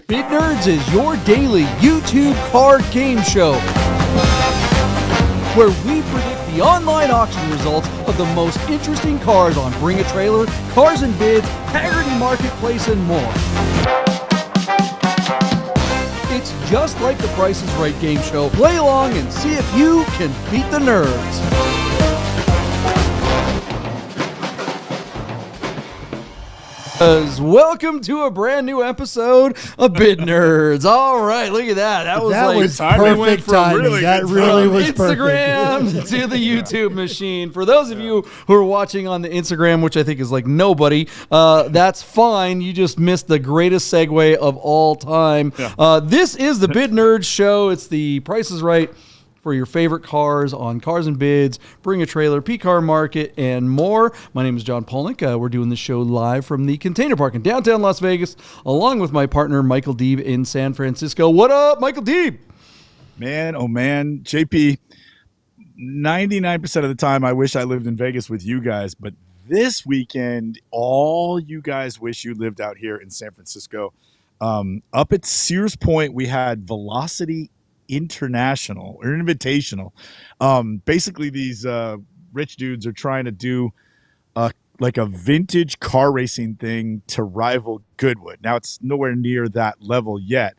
BaT Nerds is your daily YouTube car game show where we predict the online auction results of the most interesting cars on Bring a Trailer, Cars and Bids, Haggerty Marketplace, and more. It's just like the Price is Right game show. Play along and see if you can beat the nerds. Welcome to a brand new episode of BaT Nerds. All right, look at that. That was perfect timing. That really was Instagram perfect. to the YouTube machine. For those of you who are watching on the Instagram, which I think is like nobody, that's fine. You just missed the greatest segue of all time. Yeah. This is the BaT Nerds show. It's the Price is Right for your favorite cars on Cars and Bids, Bring a Trailer, P-Car Market, and more. My name is John Polnick. We're doing the show live from the Container Park in downtown Las Vegas, along with my partner, Michael Deeb, in San Francisco. What up, Michael Deeb? Man, oh man, JP, 99% of the time I wish I lived in Vegas with you guys, but this weekend, all you guys wish you lived out here in San Francisco. Up at Sears Point, we had Velocity International or Invitational. Basically these rich dudes are trying to do like a vintage car racing thing to rival Goodwood. Now it's nowhere near that level yet,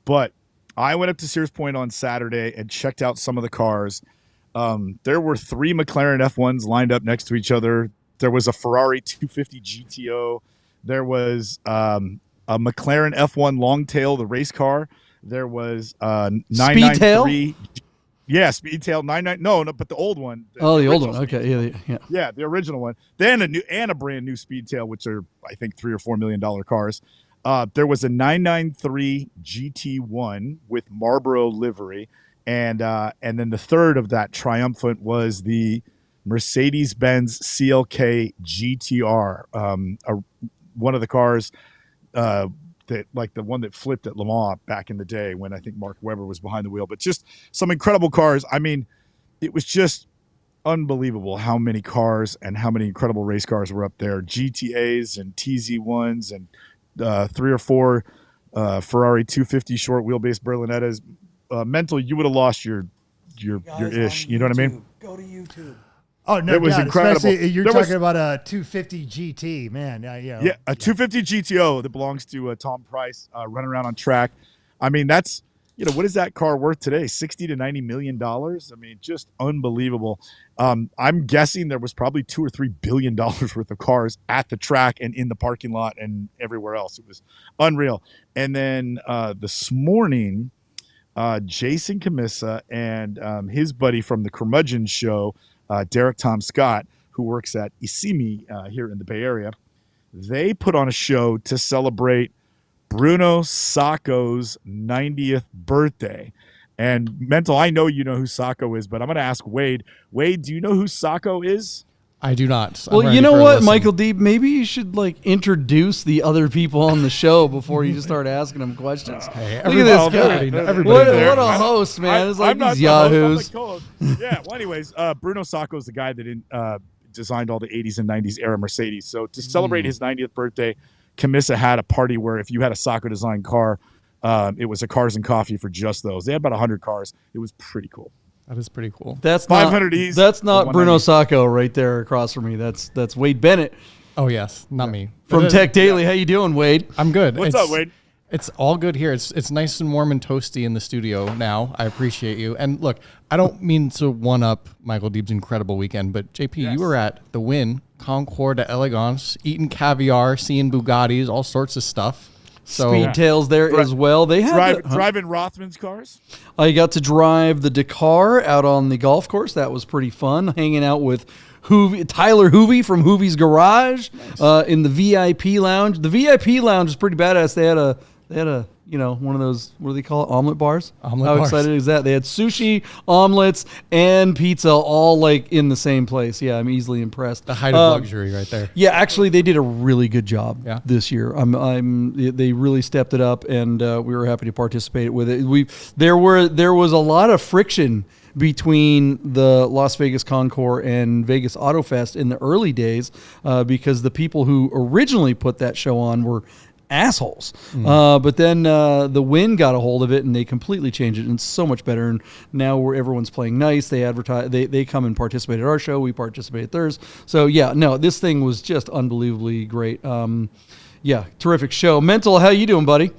but I went up to Sears Point on Saturday and checked out some of the cars. There were 3 McLaren F1s lined up next to each other. There was a Ferrari 250 GTO. There was a McLaren F1 Longtail, the race car. There was 993. Yeah, Speedtail 99. No, but the old one. The old one. Okay, yeah, the original one. Then a brand new Speedtail, which are I think $3 or $4 million cars. There was a 993 GT1 with Marlboro livery, and then the third of that triumphant was the Mercedes-Benz CLK GTR. One of the cars. That like the one that flipped at Le Mans back in the day when I think Mark Webber was behind the wheel, but just some incredible cars. I mean, it was just unbelievable how many cars and how many incredible race cars were up there. GTAs and TZ1s and 3 or 4 Ferrari 250 short wheelbase Berlinettas. Mental, you would have lost your ish. You know what I mean? Go to YouTube. Oh, no, it was incredible. You're talking about a 250 GT, man. Yeah, a 250 GTO that belongs to Tom Price, running around on track. I mean, that's, what is that car worth today? $60 to $90 million. I mean, just unbelievable. I'm guessing there was probably $2 or $3 billion worth of cars at the track and in the parking lot and everywhere else. It was unreal. And then this morning, Jason Camissa and his buddy from the Curmudgeon Show, Derek Tom Scott, who works at Isimi here in the Bay Area, they put on a show to celebrate Bruno Sacco's 90th birthday. And Mental, I know you know who Sacco is, but I'm going to ask Wade. Wade, do you know who Sacco is? I do not. Well, you know what, Michael Deeb, maybe you should introduce the other people on the show before you just start asking them questions. Hey, look at this guy. What a host, man. It's like these yahoos. Yeah, well, anyways, Bruno Sacco is the guy that designed all the 80s and 90s era Mercedes. So to celebrate his 90th birthday, Camissa had a party where if you had a Sacco designed car, it was a Cars and Coffee for just those. They had about 100 cars. It was pretty cool. That is pretty cool. That's 500Es. That's not Bruno Sacco right there across from me. That's Wade Bennett. Oh yes, not me. From Tech Daily. How you doing, Wade? I'm good. What's up, Wade? It's all good here. It's nice and warm and toasty in the studio now. I appreciate you. And look, I don't mean to one up Michael Deeb's incredible weekend, but JP, you were at the Wynn Concours d'Elegance, eating caviar, seeing Bugattis, all sorts of stuff. So Speedtails there as well. They had driving Rothman's cars. I got to drive the Dakar out on the golf course. That was pretty fun. Hanging out with Tyler Hoovey from Hoovey's Garage in the VIP lounge. The VIP lounge is pretty badass. They had a one of those, what do they call it, omelet bars? How excited is that? They had sushi, omelets, and pizza all in the same place. Yeah, I'm easily impressed. The height of luxury right there. Yeah, actually, they did a really good job this year. They really stepped it up, and we were happy to participate with it. There was a lot of friction between the Las Vegas Concours and Vegas Auto Fest in the early days because the people who originally put that show on were assholes. But then the Win got a hold of it, and they completely changed it, and it's so much better. And now everyone's playing nice. They advertise. They come and participate at our show. We participate at theirs. So yeah, no, this thing was just unbelievably great. Yeah, terrific show. Mental, how you doing, buddy?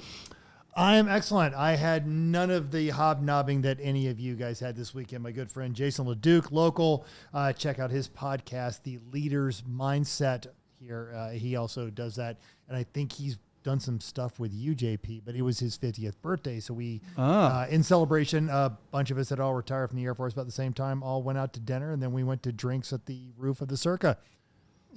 I am excellent. I had none of the hobnobbing that any of you guys had this weekend. My good friend Jason LeDuc, local, check out his podcast, The Leader's Mindset. Here, he also does that, and I think he's done some stuff with you, JP. But it was his 50th birthday, so we, in celebration, a bunch of us had all retired from the Air Force about the same time. All went out to dinner, and then we went to drinks at the roof of the Circa.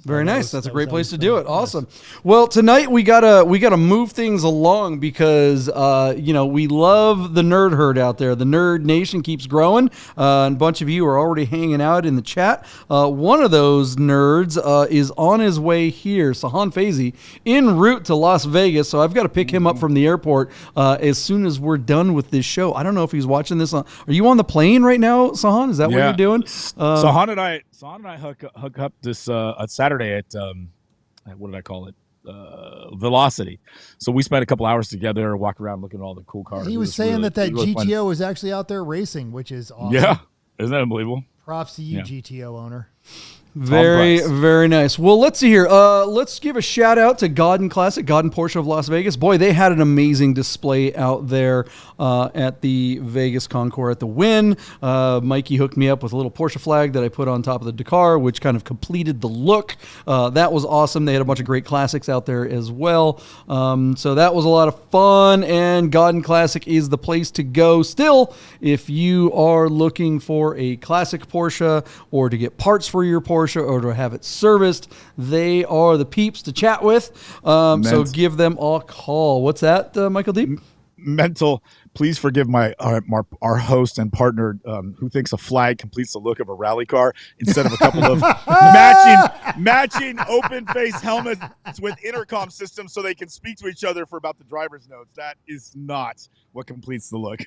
Very nice. That's a great place to do it. Awesome. Well, tonight we gotta move things along because we love the nerd herd out there. The nerd nation keeps growing. And a bunch of you are already hanging out in the chat. One of those nerds is on his way here, Sahan Faizi, en route to Las Vegas. So I've got to pick him up from the airport as soon as we're done with this show. I don't know if he's watching this. Are you on the plane right now, Sahan? Is that what you're doing? Sahan and I hook up this Saturday at what did I call it? Velocity. So we spent a couple hours together, walked around looking at all the cool cars. He was saying that really GTO was actually out there racing, which is awesome. Yeah, isn't that unbelievable? Props to you, GTO owner. Very, very nice. Well, let's see here. Let's give a shout out to Godden Classic, Godden Porsche of Las Vegas. Boy, they had an amazing display out there at the Vegas Concours at the Win. Mikey hooked me up with a little Porsche flag that I put on top of the Dakar, which kind of completed the look. That was awesome. They had a bunch of great classics out there as well. So that was a lot of fun, and Godden Classic is the place to go still if you are looking for a classic Porsche or to get parts for your Porsche or to have it serviced. They are the peeps to chat with. So give them a call. What's that, Michael Deep? Mental, please forgive our host and partner who thinks a flag completes the look of a rally car instead of a couple of matching open face helmets with intercom systems so they can speak to each other for about the driver's notes. That is not what completes the look.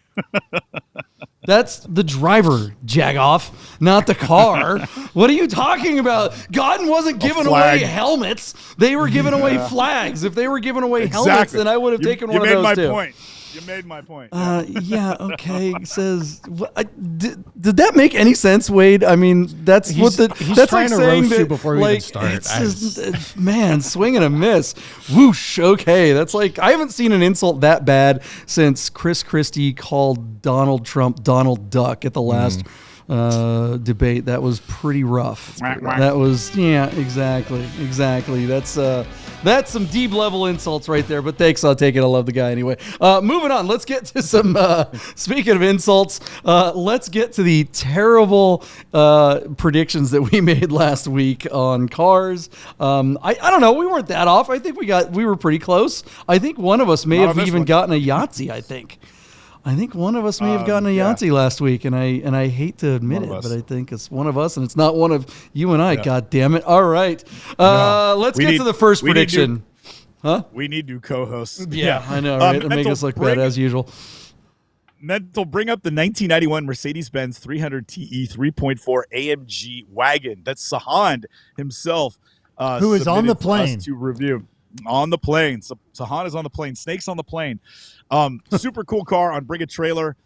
That's the driver, Jagoff, not the car. What are you talking about? Godden wasn't giving away helmets. They were giving away flags. If they were giving away helmets, then I would have taken one of those too. You made my point. Yeah, okay. Says, did that make any sense, Wade? I mean, that's he's that's trying like to saying roast that, you before we even start. It's just, man, swing and a miss. Whoosh. Okay, that's like I haven't seen an insult that bad since Chris Christie called Donald Trump Donald Duck at the last debate. That was pretty rough. That was exactly. That's some deep level insults right there, but thanks, I'll take it. I love the guy anyway. Moving on, let's get to some, speaking of insults, let's get to the terrible predictions that we made last week on cars. I don't know, we weren't that off. I think we were pretty close. I think one of us may have even gotten a Yahtzee, I think one of us may have gotten a Yahtzee last week, and I hate to admit it, but I think it's one of us, and it's not one of you and I. Yeah. God damn it! All right, let's get to the first prediction. We need new co-hosts. Yeah, I know, right? They make us look bad as usual. Mental, bring up the 1991 Mercedes-Benz 300 TE 3.4 AMG wagon. That's Sahan himself, who is on the plane to review. On the plane. So Sahan is on the plane. Snake's on the plane. Super cool car on Bring a Trailer.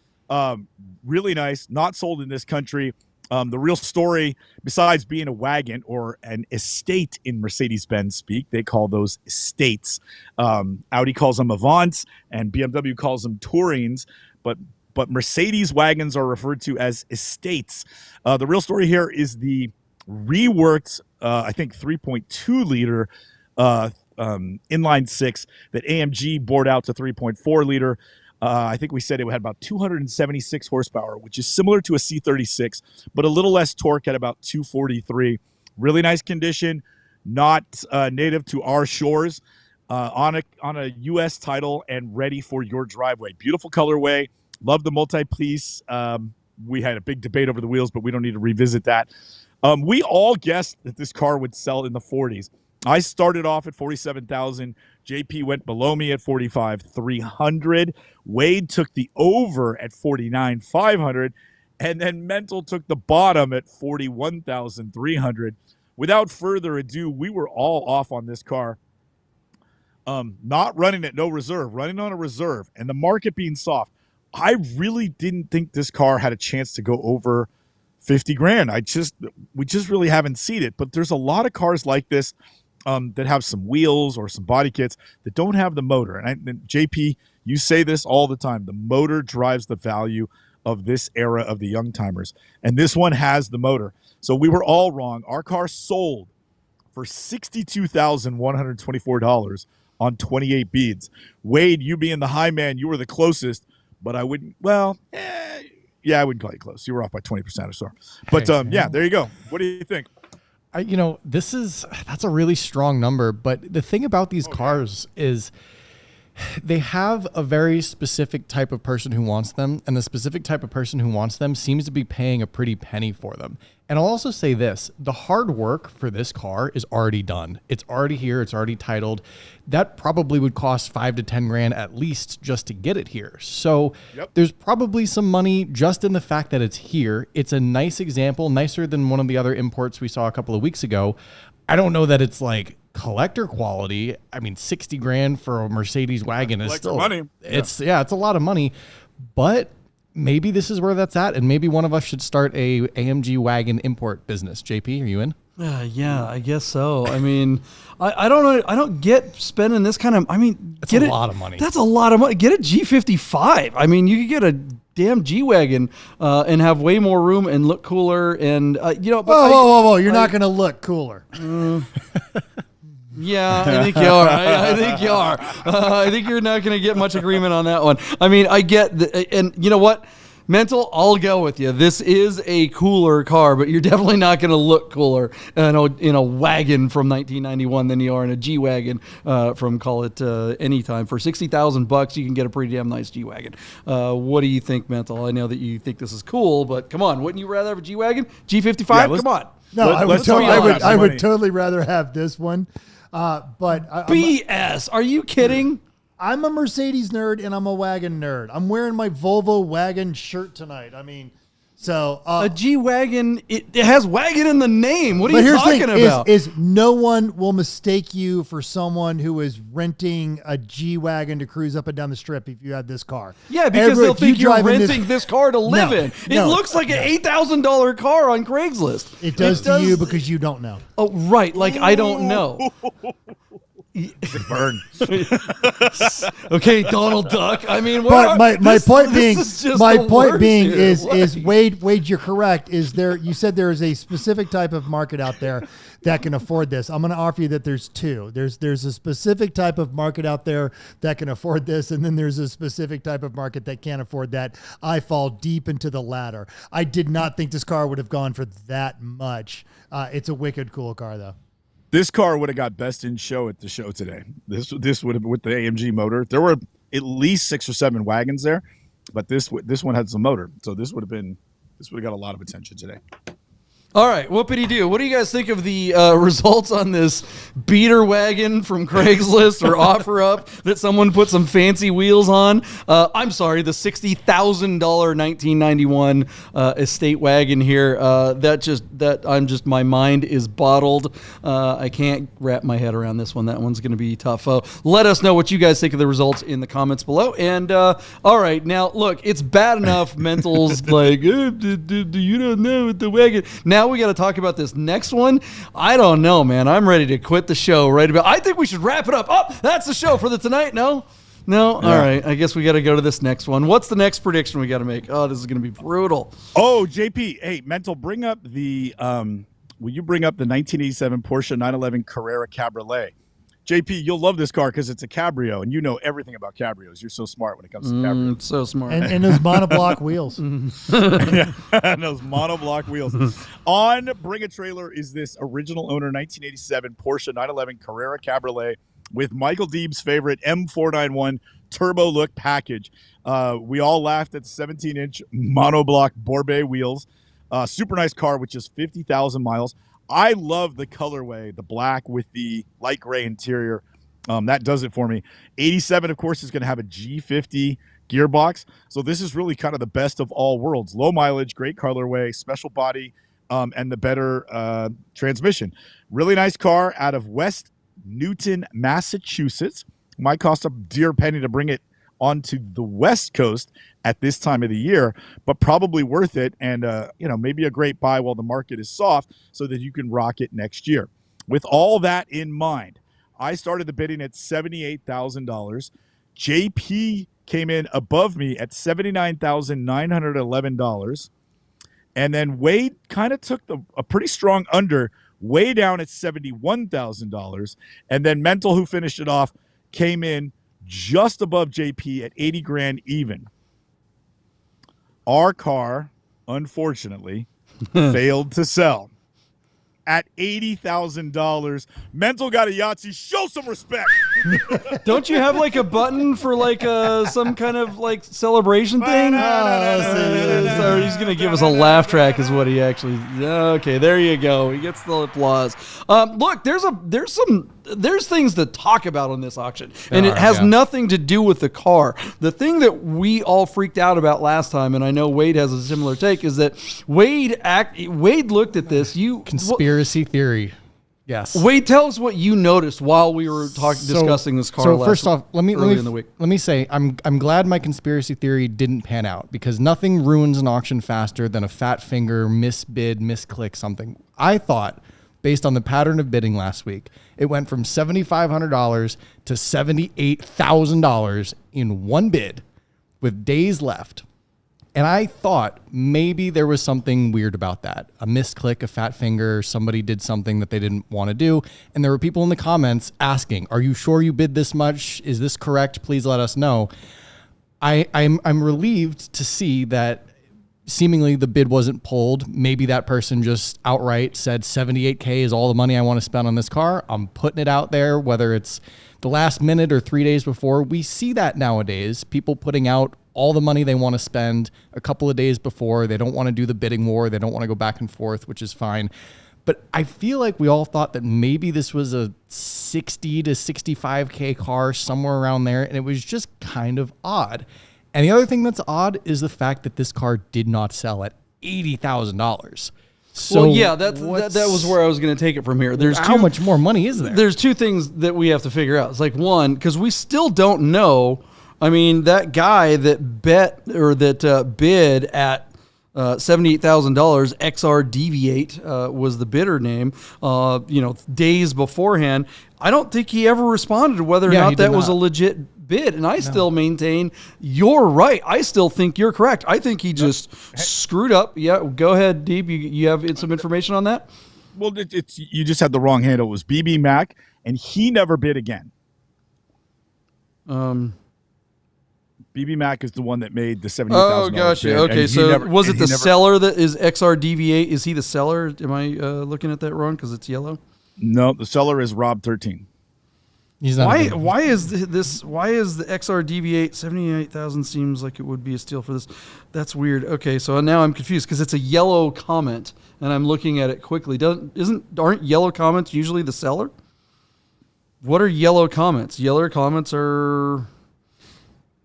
Really nice. Not sold in this country. The real story, besides being a wagon or an estate in Mercedes-Benz speak, they call those estates. Audi calls them Avants and BMW calls them Tourings, but Mercedes wagons are referred to as estates. The real story here is the reworked, I think 3.2 liter inline six that AMG bored out to 3.4 liter. I think we said it had about 276 horsepower, which is similar to a C36, but a little less torque at about 243. Really nice condition, not native to our shores, on a U.S. title and ready for your driveway. Beautiful colorway. Love the multi-piece. We had a big debate over the wheels, but we don't need to revisit that. We all guessed that this car would sell in the 40s. I started off at 47,000. JP went below me at 45,300. Wade took the over at 49,500. And then Mental took the bottom at 41,300. Without further ado, we were all off on this car. not running at no reserve, running on a reserve, and the market being soft, I really didn't think this car had a chance to go over 50 grand. We just really haven't seen it. But there's a lot of cars like this that have some wheels or some body kits that don't have the motor. And JP, you say this all the time. The motor drives the value of this era of the young timers. And this one has the motor. So we were all wrong. Our car sold for $62,124 on 28 beads. Wade, you being the high man, you were the closest, but I wouldn't, I wouldn't call you close. You were off by 20% or so. But yeah, there you go. What do you think? That's a really strong number. But the thing about these cars is they have a very specific type of person who wants them, and the specific type of person who wants them seems to be paying a pretty penny for them. And I'll also say this, the hard work for this car is already done. It's already here. It's already titled. That probably would cost $5 to $10 grand at least just to get it here. So There's probably some money just in the fact that it's here. It's a nice example, nicer than one of the other imports we saw a couple of weeks ago. I don't know that it's like collector quality. I mean, 60 grand for a Mercedes wagon is still money. It's a lot of money, but maybe this is where that's at, and maybe one of us should start a AMG wagon import business. JP, are you in? Yeah, I guess so. I mean, I don't know. I don't get spending this kind of. I mean, that's a lot of money. That's a lot of money. Get a G55. I mean, you could get a damn G wagon and have way more room and look cooler. And But whoa! You're not going to look cooler. Yeah, I think you are. I think you are. I think you're not going to get much agreement on that one. I mean, I get, and you know what? Mental, I'll go with you. This is a cooler car, but you're definitely not going to look cooler in a wagon from 1991 than you are in a G-Wagon from, call it, any time. For $60,000, you can get a pretty damn nice G-Wagon. What do you think, Mental? I know that you think this is cool, but come on. Wouldn't you rather have a G-Wagon? G55? Yeah, come on. No, I would totally rather have this one. BS. Are you kidding? I'm a Mercedes nerd and I'm a wagon nerd. I'm wearing my Volvo wagon shirt tonight. I mean, so a G-Wagon, it has wagon in the name. What are you talking about? Is no one will mistake you for someone who is renting a G-Wagon to cruise up and down the strip if you have this car. Yeah, because they'll think you're renting this car to live in. It looks like an $8,000 car on Craigslist. It does to you because you don't know. Oh, right. Like, I don't know. Burn. Okay, Donald Duck. I mean, my point being is Wade, you're correct. You said there is a specific type of market out there that can afford this. I'm going to offer you that there's two. There's a specific type of market out there that can afford this, and then there's a specific type of market that can't afford that. I fall deep into the latter. I did not think this car would have gone for that much. It's a wicked cool car, though. This car would have got best in show at the show today. This would have, with the AMG motor. There were at least 6 or 7 wagons there, but this one had some motor, so this would have got a lot of attention today. All right, whoopity-doo. What do you guys think of the results on this beater wagon from Craigslist or OfferUp that someone put some fancy wheels on? I'm sorry, the $60,000 1991 estate wagon here. My mind is bottled. I can't wrap my head around this one. That one's going to be tough. Let us know what you guys think of the results in the comments below. And all right, now look, it's bad enough. Mental's like, you don't know what the wagon. Now we got to talk about this next one. I don't know, man. I'm ready to quit the show right about. I think we should wrap it up. Oh, that's the show for the tonight. No. Yeah. All right. I guess we got to go to this next one. What's the next prediction we got to make? Oh, this is going to be brutal. Oh, JP. Hey, Mental, bring up the. Will you bring up the 1987 Porsche 911 Carrera Cabriolet? JP, you'll love this car because it's a cabrio, and you know everything about cabrios. You're so smart when it comes to cabrios. So smart. And those monoblock wheels. Yeah, and those monoblock wheels. On Bring a Trailer is this original owner 1987 Porsche 911 Carrera Cabriolet with Michael Deeb's favorite M491 turbo look package. We all laughed at 17-inch monoblock Borbet wheels. Super nice car with just 50,000 miles. I love the colorway, the black with the light gray interior. That does it for me. 87, of course, is going to have a G50 gearbox. So this is really kind of the best of all worlds. Low mileage, great colorway, special body, and the better transmission. Really nice car out of West Newton, Massachusetts. Might cost a dear penny to bring it onto the West Coast at this time of the year, but probably worth it. And, maybe a great buy while the market is soft so that you can rock it next year. With all that in mind, I started the bidding at $78,000. JP came in above me at $79,911. And then Wade kind of took a pretty strong under, way down at $71,000. And then Mental, who finished it off, came in just above JP at 80 grand even. Our car, unfortunately, failed to sell at $80,000. Mental got a Yahtzee. Show some respect. Don't you have like a button for like some kind of like celebration thing? So he's gonna give us a laugh track, is what he actually. Okay, there you go. He gets the applause. Look, there's things to talk about on this auction, and it has nothing to do with the car. The thing that we all freaked out about last time, and I know Wade has a similar take, is that Wade looked at this. Conspiracy theory. Yes. Wade, tell us what you noticed while we were discussing this car. So first off, let in the week. Let me say I'm glad my conspiracy theory didn't pan out, because nothing ruins an auction faster than a fat finger, misbid, misclick something. I thought, based on the pattern of bidding last week, it went from $7,500 to $78,000 in one bid with days left. And I thought maybe there was something weird about that. A misclick, a fat finger, somebody did something that they didn't want to do. And there were people in the comments asking, are you sure you bid this much? Is this correct? Please let us know. I'm relieved to see that seemingly the bid wasn't pulled. Maybe that person just outright said $78K is all the money I want to spend on this car. I'm putting it out there, whether it's the last minute or 3 days before. We see that nowadays, people putting out all the money they want to spend a couple of days before. They don't want to do the bidding war. They don't want to go back and forth, which is fine. But I feel like we all thought that maybe this was a 60 to 65K car, somewhere around there, and it was just kind of odd. And the other thing that's odd is the fact that this car did not sell at $80,000. So well, yeah, that was where I was going to take it from here. How much more money is there? There's two things that we have to figure out. It's like, one, because we still don't know. I mean, that guy that bid at $78,000, XR Deviate was the bidder name. Days beforehand, I don't think he ever responded to whether or not that was a legit bid. And I still maintain you're right. I still think you're correct. I think he just screwed up. Yeah, go ahead, Deep. You have some information on that? Well, you just had the wrong handle. It was BB Mac, and he never bid again. BB Mac is the one that made the $70,000. Oh, gotcha. Bid, okay, so was it the seller that is XR Deviate? Is he the seller? Am I looking at that wrong because it's yellow? No, the seller is Rob 13. He's not why is the XR Deviate 78,000 seems like it would be a steal for this? That's weird. Okay, so now I'm confused because it's a yellow comment and I'm looking at it quickly. Aren't yellow comments usually the seller? What are yellow comments? Yellow comments are.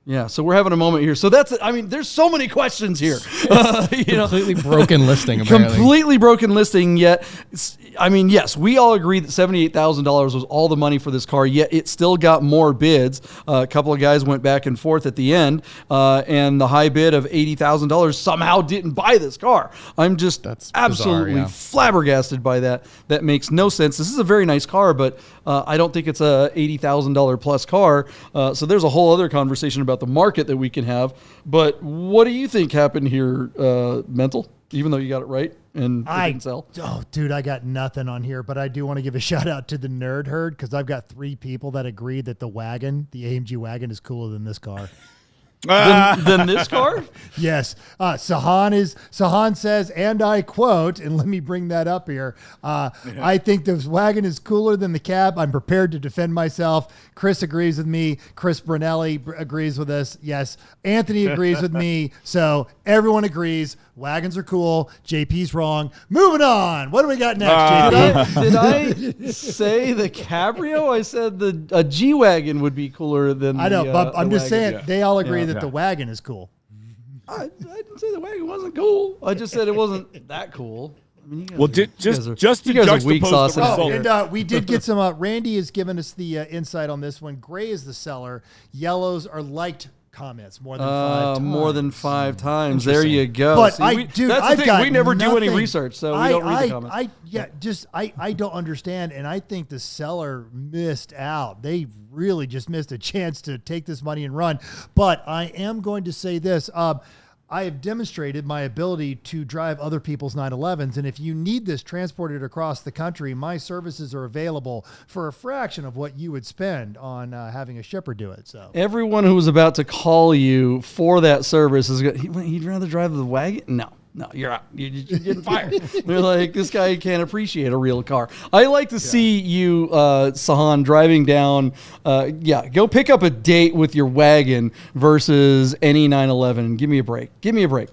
Yeah, so we're having a moment here. So there's so many questions here. Completely broken listing, apparently. Completely broken listing, yet, yes, we all agree that $78,000 was all the money for this car, yet it still got more bids. A couple of guys went back and forth at the end, and the high bid of $80,000 somehow didn't buy this car. I'm just absolutely flabbergasted by that. That makes no sense. This is a very nice car, but I don't think it's a $80,000 plus car. So there's a whole other conversation about the market that we can have. But what do you think happened here, Mental? Even though you got it right and it didn't sell. Oh, dude, I got nothing on here, but I do want to give a shout out to the Nerd Herd because I've got 3 people that agree that the AMG wagon is cooler than this car. Than this car? Yes. Sahan says, and I quote, and let me bring that up here. I think this wagon is cooler than the cab. I'm prepared to defend myself. Chris agrees with me. Chris Brunelli agrees with us. Yes. Anthony agrees with me. So everyone agrees. Wagons are cool. JP's wrong. Moving on. What do we got next, JP? Did I say the Cabrio? I said a G-Wagon would be cooler than I know, but I'm just wagon. saying they all agree that the wagon is cool. I didn't say the wagon wasn't cool. I just said it wasn't that cool. Well, just to weak sauce. juxtapose the result. And we did get some. Randy has given us the insight on this one. Gray is the seller. Yellows are liked comments more than 5 times. More than 5 times. There you go. But See, that's the thing. We never do any research, so we don't read the comments. I don't understand, and I think the seller missed out. They really just missed a chance to take this money and run. But I am going to say this. I have demonstrated my ability to drive other people's 911s, and if you need this transported across the country, my services are available for a fraction of what you would spend on having a shipper do it. So everyone who was about to call you for that service is he'd rather drive the wagon. No, you're out. You're getting fired. They're like, this guy can't appreciate a real car. I like to see you, Sahan, driving down. Go pick up a date with your wagon versus any 911. Give me a break.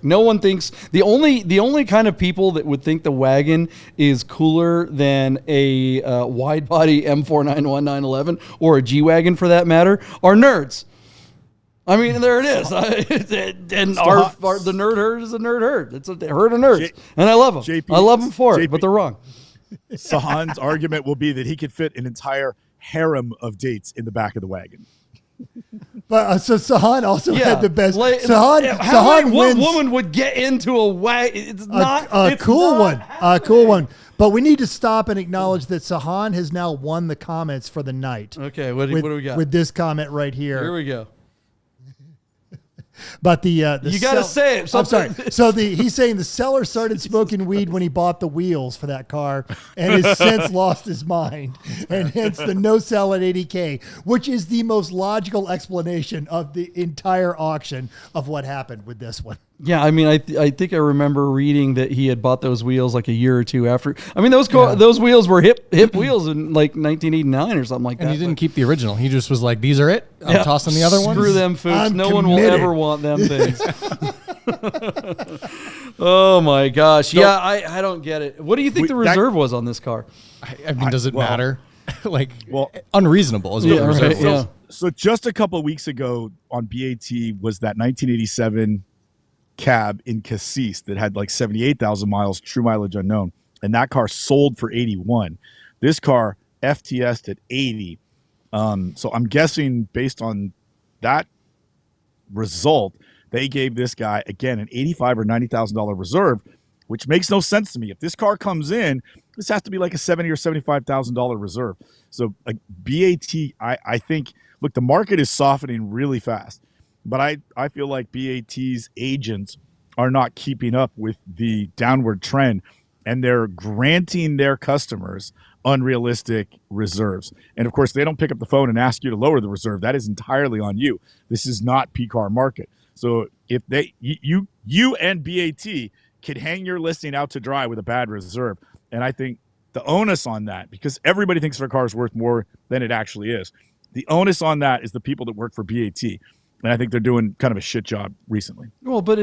No one thinks the only kind of people that would think the wagon is cooler than a wide body M491 911 or a G wagon for that matter are nerds. I mean, there it is. And the nerd herd is a nerd herd. It's a herd of nerds. And I love them. JP, I love them for it, but they're wrong. Sahan's argument will be that he could fit an entire harem of dates in the back of the wagon. But so Sahan also had the best. Sahan what woman would get into a wagon? It's not a cool one. But we need to stop and acknowledge that Sahan has now won the comments for the night. Okay, what do we got? With this comment right here. Here we go. But the you got to say it. I'm sorry. So he's saying the seller started smoking weed when he bought the wheels for that car and has since lost his mind, and hence the no sell at $80K, which is the most logical explanation of the entire auction of what happened with this one. Yeah, I mean, I think I remember reading that he had bought those wheels like a year or two after. I mean, those wheels were hip wheels in like 1989 or something like that. And he didn't keep the original. He just was like, "These are it. I'm tossing the other ones. Screw them, Fuchs. No one will ever want them things." Oh my gosh! So, I don't get it. What do you think the reserve was on this car? I mean, does it matter? Unreasonable is what the reserve was. So just a couple of weeks ago on BAT was that 1987 cab in Cassis that had like 78,000 miles, true mileage unknown, and that car sold for 81. This car FTS'd at 80. So I'm guessing based on that result, they gave this guy again an $85,000 or $90,000 reserve, which makes no sense to me. If this car comes in, this has to be like a $70,000 or $75,000 reserve. So BAT, I think, look, the market is softening really fast. But I feel like BAT's agents are not keeping up with the downward trend, and they're granting their customers unrealistic reserves. And, of course, they don't pick up the phone and ask you to lower the reserve. That is entirely on you. This is not P-car market. So if you and BAT could hang your listing out to dry with a bad reserve, and I think the onus on that, because everybody thinks their car is worth more than it actually is, the onus on that is the people that work for BAT. And I think they're doing kind of a shit job recently. Well, but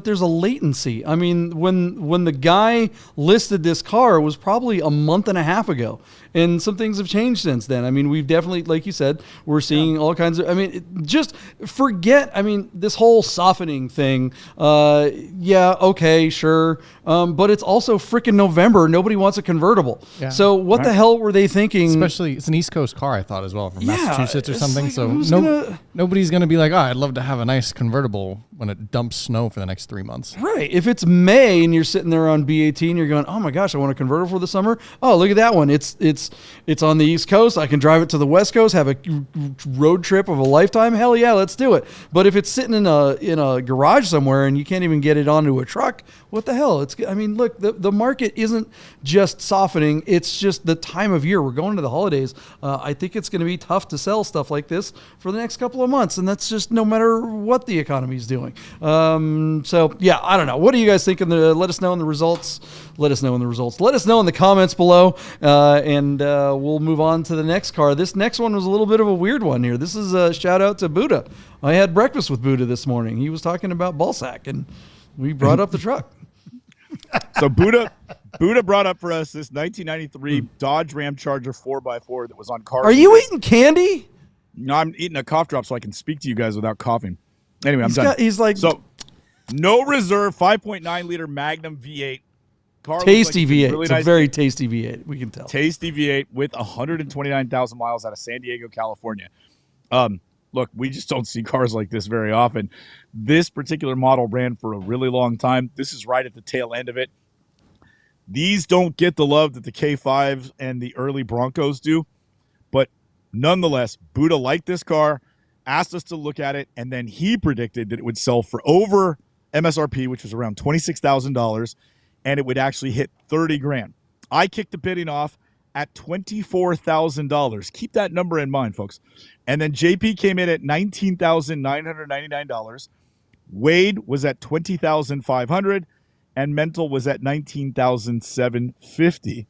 there's a latency. I mean, when the guy listed this car, it was probably a month and a half ago, and some things have changed since then. I mean, we've definitely, like you said, we're seeing all kinds of. I mean, just forget. I mean, this whole softening thing. Okay, sure, but it's also freaking November. Nobody wants a convertible. Yeah. So what the hell were they thinking? Especially, it's an East Coast car, I thought as well, from Massachusetts or something. Like, so nobody's gonna be like, I'd love to have a nice convertible when it dumps snow for the next 3 months. Right. If it's May and you're sitting there on BAT and you're going, oh my gosh, I want a convertible for the summer. Oh, look at that one. It's on the East Coast. I can drive it to the West Coast, have a road trip of a lifetime. Hell yeah, let's do it. But if it's sitting in a garage somewhere and you can't even get it onto a truck, what the hell? Look, the market isn't just softening. It's just the time of year. We're going to the holidays. I think it's going to be tough to sell stuff like this for the next couple of months. And that's just no matter what the economy is doing. I don't know. What do you guys think? Let us know in the results. Let us know in the comments below. And we'll move on to the next car. This next one was a little bit of a weird one here. This is a shout out to Buddha. I had breakfast with Buddha this morning. He was talking about ballsack, and we brought up the truck. So Buddha brought up for us this 1993 Dodge Ram Charger 4x4 that was on Carbine. Are you eating candy? No, I'm eating a cough drop so I can speak to you guys without coughing. Anyway, I'm done. He's like... So, no reserve, 5.9 liter Magnum V8 Car looks Tasty like it's in V8. really It's nice, a very tasty V8. We can tell. tasty V8 with 129,000 miles out of San Diego, California. Look, we just don't see cars like this very often. This particular model ran for a really long time. This is right at the tail end of it. These don't get the love that the K5 and the early Broncos do, but nonetheless, Buddha liked this car, asked us to look at it, and then he predicted that it would sell for over MSRP, which was around $26,000, and it would actually hit 30 grand. I kicked the bidding off at $24,000. Keep that number in mind, folks. And then JP came in at $19,999. Wade was at $20,500, and Mental was at $19,750.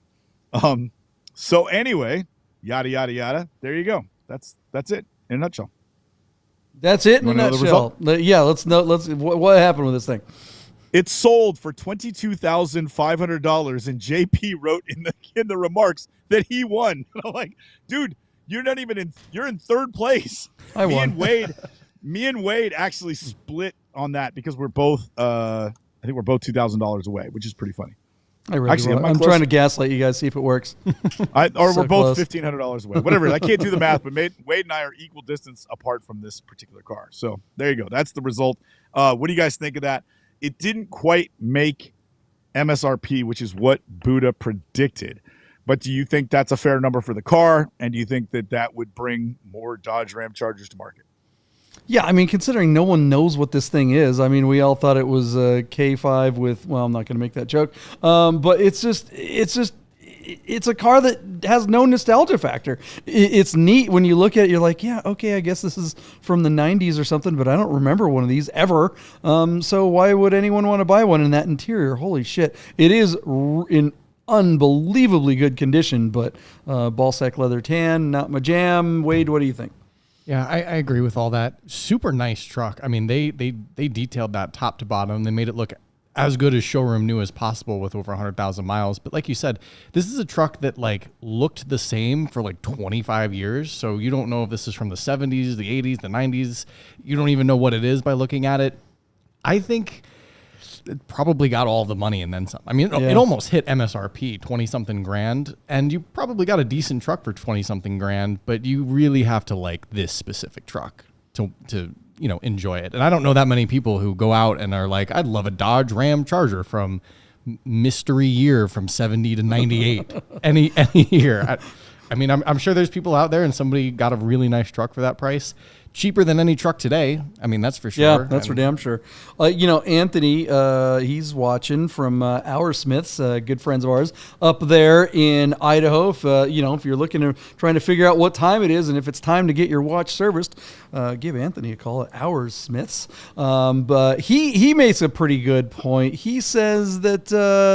So anyway, yada yada yada. There you go. That's it in a nutshell. That's it in a wanna know the nutshell. Yeah, let's know. What happened with this thing? It sold for $22,500, and JP wrote in the remarks that he won. And I'm like, dude, you're not even in. You're in third place. I won. Me and Wade actually split on that because we're both. I think we're both $2,000 away, which is pretty funny. Actually, I'm trying to gaslight you guys, see if it works. We're both close. $1,500 away. Whatever. I can't do the math, but Wade and I are equal distance apart from this particular car. So there you go. That's the result. What do you guys think of that? It didn't quite make MSRP, which is what Buddha predicted. But do you think that's a fair number for the car? And do you think that would bring more Dodge Ram Chargers to market? Yeah, I mean, considering no one knows what this thing is, I mean, we all thought it was a K5 with, well, I'm not going to make that joke, but it's a car that has no nostalgia factor. It's neat when you look at it, you're like, yeah, okay, I guess this is from the 90s or something, but I don't remember one of these ever. So why would anyone want to buy one in that interior? Holy shit. It is in unbelievably good condition, but ballsack leather tan, not my jam. Wade, what do you think? Yeah, I agree with all that. Super nice truck. I mean, they detailed that top to bottom. They made it look as good as showroom new as possible with over 100,000 miles. But like you said, this is a truck that like looked the same for like 25 years. So you don't know if this is from the 70s, the 80s, the 90s. You don't even know what it is by looking at it. I think it probably got all the money and then some. I mean, it almost hit MSRP, 20-something grand, and you probably got a decent truck for 20-something grand, but you really have to like this specific truck to enjoy it. And I don't know that many people who go out and are like, I'd love a Dodge Ram Charger from mystery year from 70 to 98, any year. I mean, I'm sure there's people out there and somebody got a really nice truck for that price. Cheaper than any truck today. I mean, that's for sure. Yeah, that's for damn sure. Anthony, he's watching from Our Smiths, good friends of ours, up there in Idaho. If you're looking to trying to figure out what time it is and if it's time to get your watch serviced, give Anthony a call at Our Smiths. But he makes a pretty good point. He says that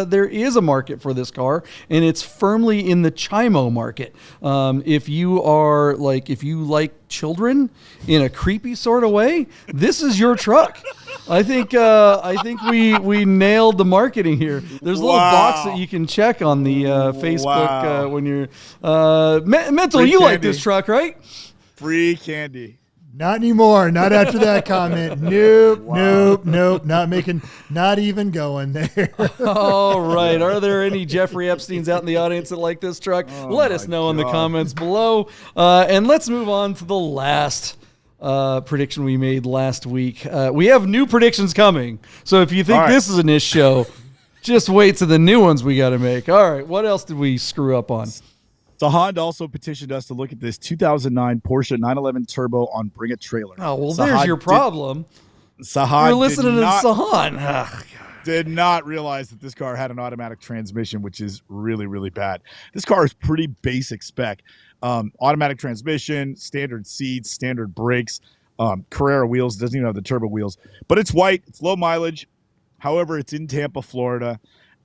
there is a market for this car, and it's firmly in the Chimo market. If you like children in a creepy sort of way, this is your truck. I think we nailed the marketing here. There's a little box that you can check on the Facebook when you're Mental. Free you candy. like this truck, right? Free candy. Not anymore. Not after that comment. Nope. Not even going there. All right. Are there any Jeffrey Epsteins out in the audience that like this truck? Let us know in the comments below. And let's move on to the last prediction we made last week. We have new predictions coming. So if you think this is an ish show, just wait to the new ones we got to make. All right. What else did we screw up on? So Honda also petitioned us to look at this 2009 Porsche 911 Turbo on Bring a Trailer. Oh, well, there's your problem. Sahan We're listening to Sahan. Did not realize that this car had an automatic transmission, which is really, really bad. This car is pretty basic spec. Automatic transmission, standard seats, standard brakes, Carrera wheels, doesn't even have the turbo wheels. But it's white, it's low mileage. However, it's in Tampa, Florida.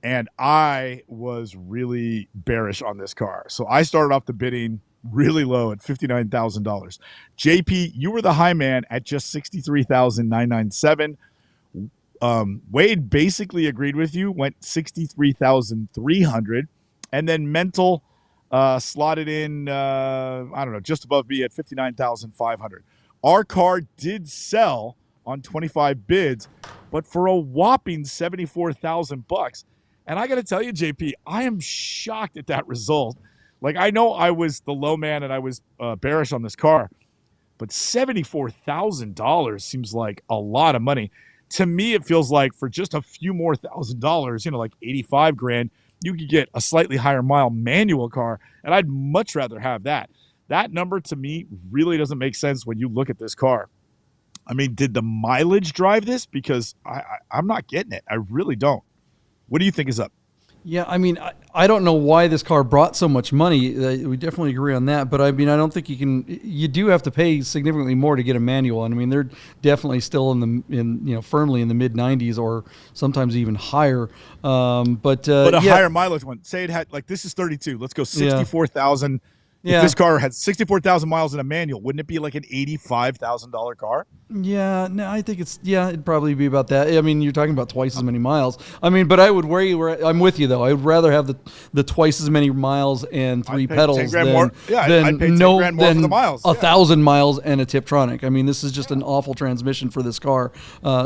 And I was really bearish on this car. So I started off the bidding really low at $59,000. JP, you were the high man at just $63,997. Wade basically agreed with you, went $63,300. And then Mental slotted in, just above me at $59,500. Our car did sell on 25 bids, but for a whopping $74,000. And I got to tell you, JP, I am shocked at that result. Like, I know I was the low man and I was bearish on this car, but $74,000 seems like a lot of money. To me, it feels like for just a few more $1,000, like 85 grand, you could get a slightly higher mile manual car, and I'd much rather have that. That number to me really doesn't make sense when you look at this car. I mean, did the mileage drive this? Because I'm not getting it. I really don't. What do you think is up? Yeah, I mean, I don't know why this car brought so much money. We definitely agree on that. But I mean, I don't think you do have to pay significantly more to get a manual. And I mean, they're definitely still firmly in the mid 90s or sometimes even higher. But a higher mileage one. Say it had, like, this is 32. Let's go 64,000. Yeah. If this car had 64,000 miles in a manual, wouldn't it be like an $85,000 car? Yeah, no, I think it'd probably be about that. I mean, you're talking about twice as many miles. I mean, but I would I'm with you though. I would rather have the twice as many miles and three pedals than I'd pay 10 grand more for the miles. 1,000 miles and a Tiptronic. I mean, this is just an awful transmission for this car.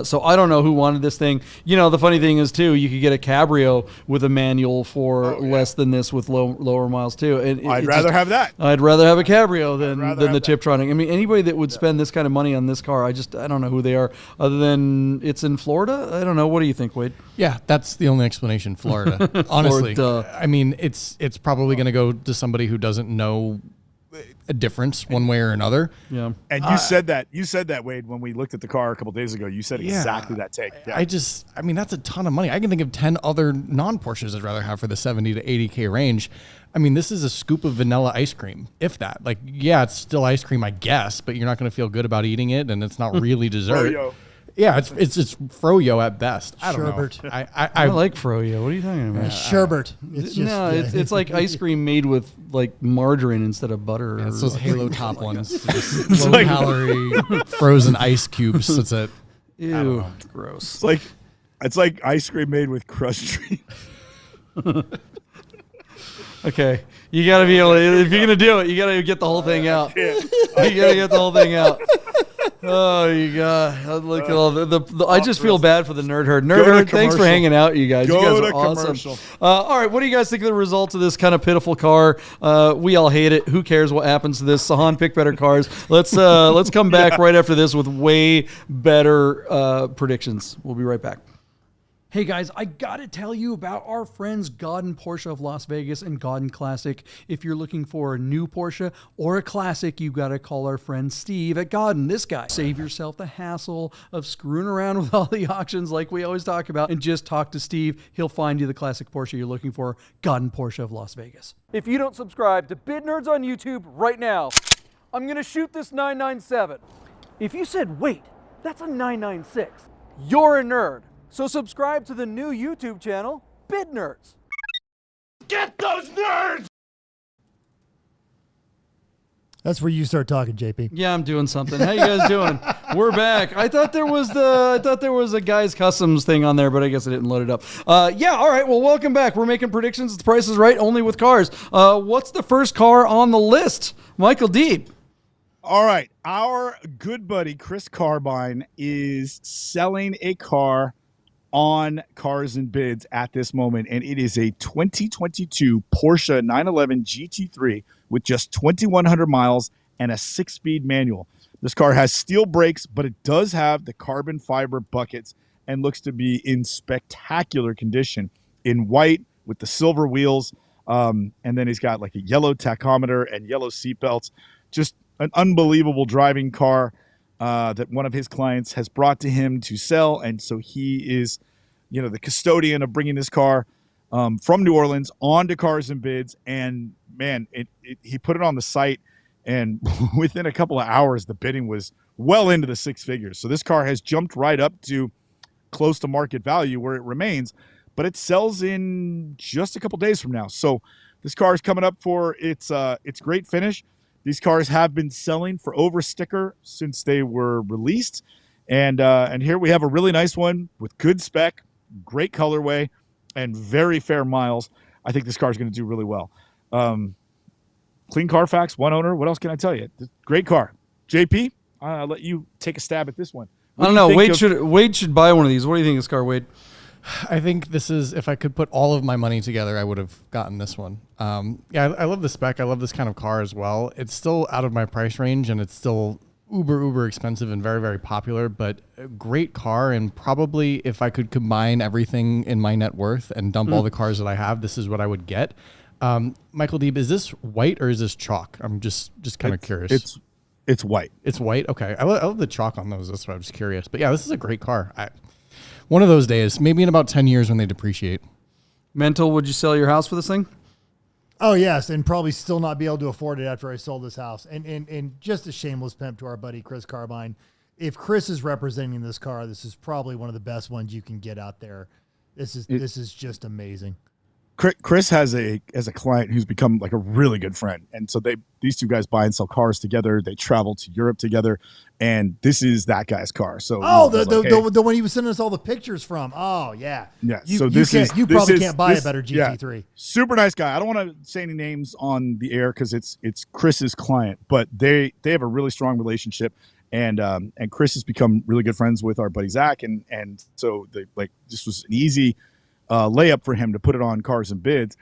So I don't know who wanted this thing. The funny thing is too, you could get a Cabrio with a manual for less than this with lower miles too. I'd rather have that. I'd rather have a Cabrio than the Tiptronic. I mean, anybody that would spend this kind of money on this car, I don't know who they are, other than it's in Florida. I don't know. What do you think, Wade? Yeah, that's the only explanation. Florida. Honestly, I mean, it's probably going to go to somebody who doesn't know a difference one way or another. Yeah. And you said that, Wade, when we looked at the car a couple days ago. You said exactly that take. Yeah. I mean, that's a ton of money. I can think of 10 other non-Porsches I'd rather have for the 70 to 80K range. I mean, this is a scoop of vanilla ice cream, if that. Like, yeah, it's still ice cream, I guess, but you're not going to feel good about eating it, and it's not really dessert. Yeah, it's froyo at best. I don't know. I like froyo. What are you talking about? Sherbet. It's like ice cream made with like margarine insteid of butter. Yeah, it's those Halo Top ones. Low calorie frozen ice cubes. That's it. Ew, gross. It's like ice cream made with crushed dreams. Okay, you got to be able to, if you're going to do it, you got to get the whole thing out. You got to get the whole thing out. Oh, you got look at all I just feel bad for the nerd herd. Nerd herd, thanks for hanging out, you guys. You guys are awesome. All right, what do you guys think of the results of this kind of pitiful car? We all hate it. Who cares what happens to this? Sahan picked better cars. Let's come back right after this with way better predictions. We'll be right back. Hey guys, I gotta tell you about our friends Godden Porsche of Las Vegas and Godden Classic. If you're looking for a new Porsche or a classic, you gotta call our friend Steve at Godden. This guy. Save yourself the hassle of screwing around with all the auctions like we always talk about and just talk to Steve. He'll find you the classic Porsche you're looking for. Godden Porsche of Las Vegas. If you don't subscribe to Bid Nerds on YouTube right now, I'm gonna shoot this 997. If you said, wait, that's a 996, you're a nerd. So subscribe to the new YouTube channel, Bid Nerds. Get those nerds! That's where you start talking, JP. Yeah, I'm doing something. How you guys doing? We're back. I thought there was a Guys Customs thing on there, but I guess I didn't load it up. Yeah, all right. Well, welcome back. We're making predictions. The Price is Right, only with cars. What's the first car on the list? Michael Deeb. All right. Our good buddy, Chris Carbine, is selling a car on Cars and Bids at this moment, and it is a 2022 Porsche 911 GT3 with just 2,100 miles and a 6-speed manual. This car has steel brakes, but it does have the carbon fiber buckets and looks to be in spectacular condition in white with the silver wheels, and then he's got like a yellow tachometer and yellow seatbelts. Just an unbelievable driving car that one of his clients has brought to him to sell, and so he is, the custodian of bringing this car from New Orleans onto Cars and Bids. And man, he put it on the site, and within a couple of hours, the bidding was well into the 6 figures. So this car has jumped right up to close to market value, where it remains, but it sells in just a couple days from now. So this car is coming up for its great finish. These cars have been selling for over sticker since they were released. And here we have a really nice one with good spec, great colorway, and very fair miles. I think this car is going to do really well. Clean Carfax, one owner. What else can I tell you? Great car. JP, I'll let you take a stab at this one. I don't know. Wade should buy one of these. What do you think of this car, Wade? I think this is, if I could put all of my money together, I would have gotten this one. Yeah, I love the spec. I love this kind of car as well. It's still out of my price range, and it's still uber expensive and very, very popular, but a great car. And probably if I could combine everything in my net worth and dump all the cars that I have, this is what I would get. Michael Deeb, is this white or is this chalk? I'm just kind of curious. It's white. It's white. Okay. I love the chalk on those. That's why I'm just curious. But yeah, this is a great car. One of those days, maybe in about 10 years when they depreciate. Mental, would you sell your house for this thing? Oh, yes, and probably still not be able to afford it after I sold this house. And just a shameless pimp to our buddy Chris Carbine. If Chris is representing this car, this is probably one of the best ones you can get out there. This is just amazing. Chris has a client who's become like a really good friend, and so these two guys buy and sell cars together. They travel to Europe together, and this is that guy's car. So the one he was sending us all the pictures from. Oh yeah, yeah. You probably can't buy a better GT3. Yeah, super nice guy. I don't want to say any names on the air because it's Chris's client, but they have a really strong relationship, and Chris has become really good friends with our buddy Zach, and so this was an easy layup for him to put it on Cars and Bids.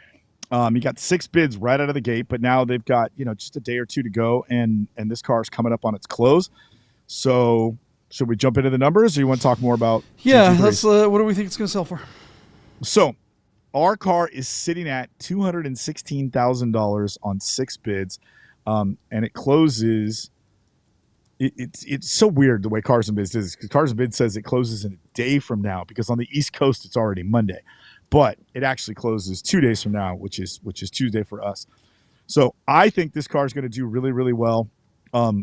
He got 6 bids right out of the gate, but now they've got just a day or two to go, and this car is coming up on its close. So should we jump into the numbers, or you want to talk more about? Yeah, let's. What do we think it's going to sell for? So our car is sitting at $216,000 on 6 bids, and it closes. It's so weird the way Cars and Bids is, because Cars and Bids says it closes in a day from now, because on the East Coast it's already Monday, but it actually closes 2 days from now, which is Tuesday for us. So I think this car is going to do really, really well.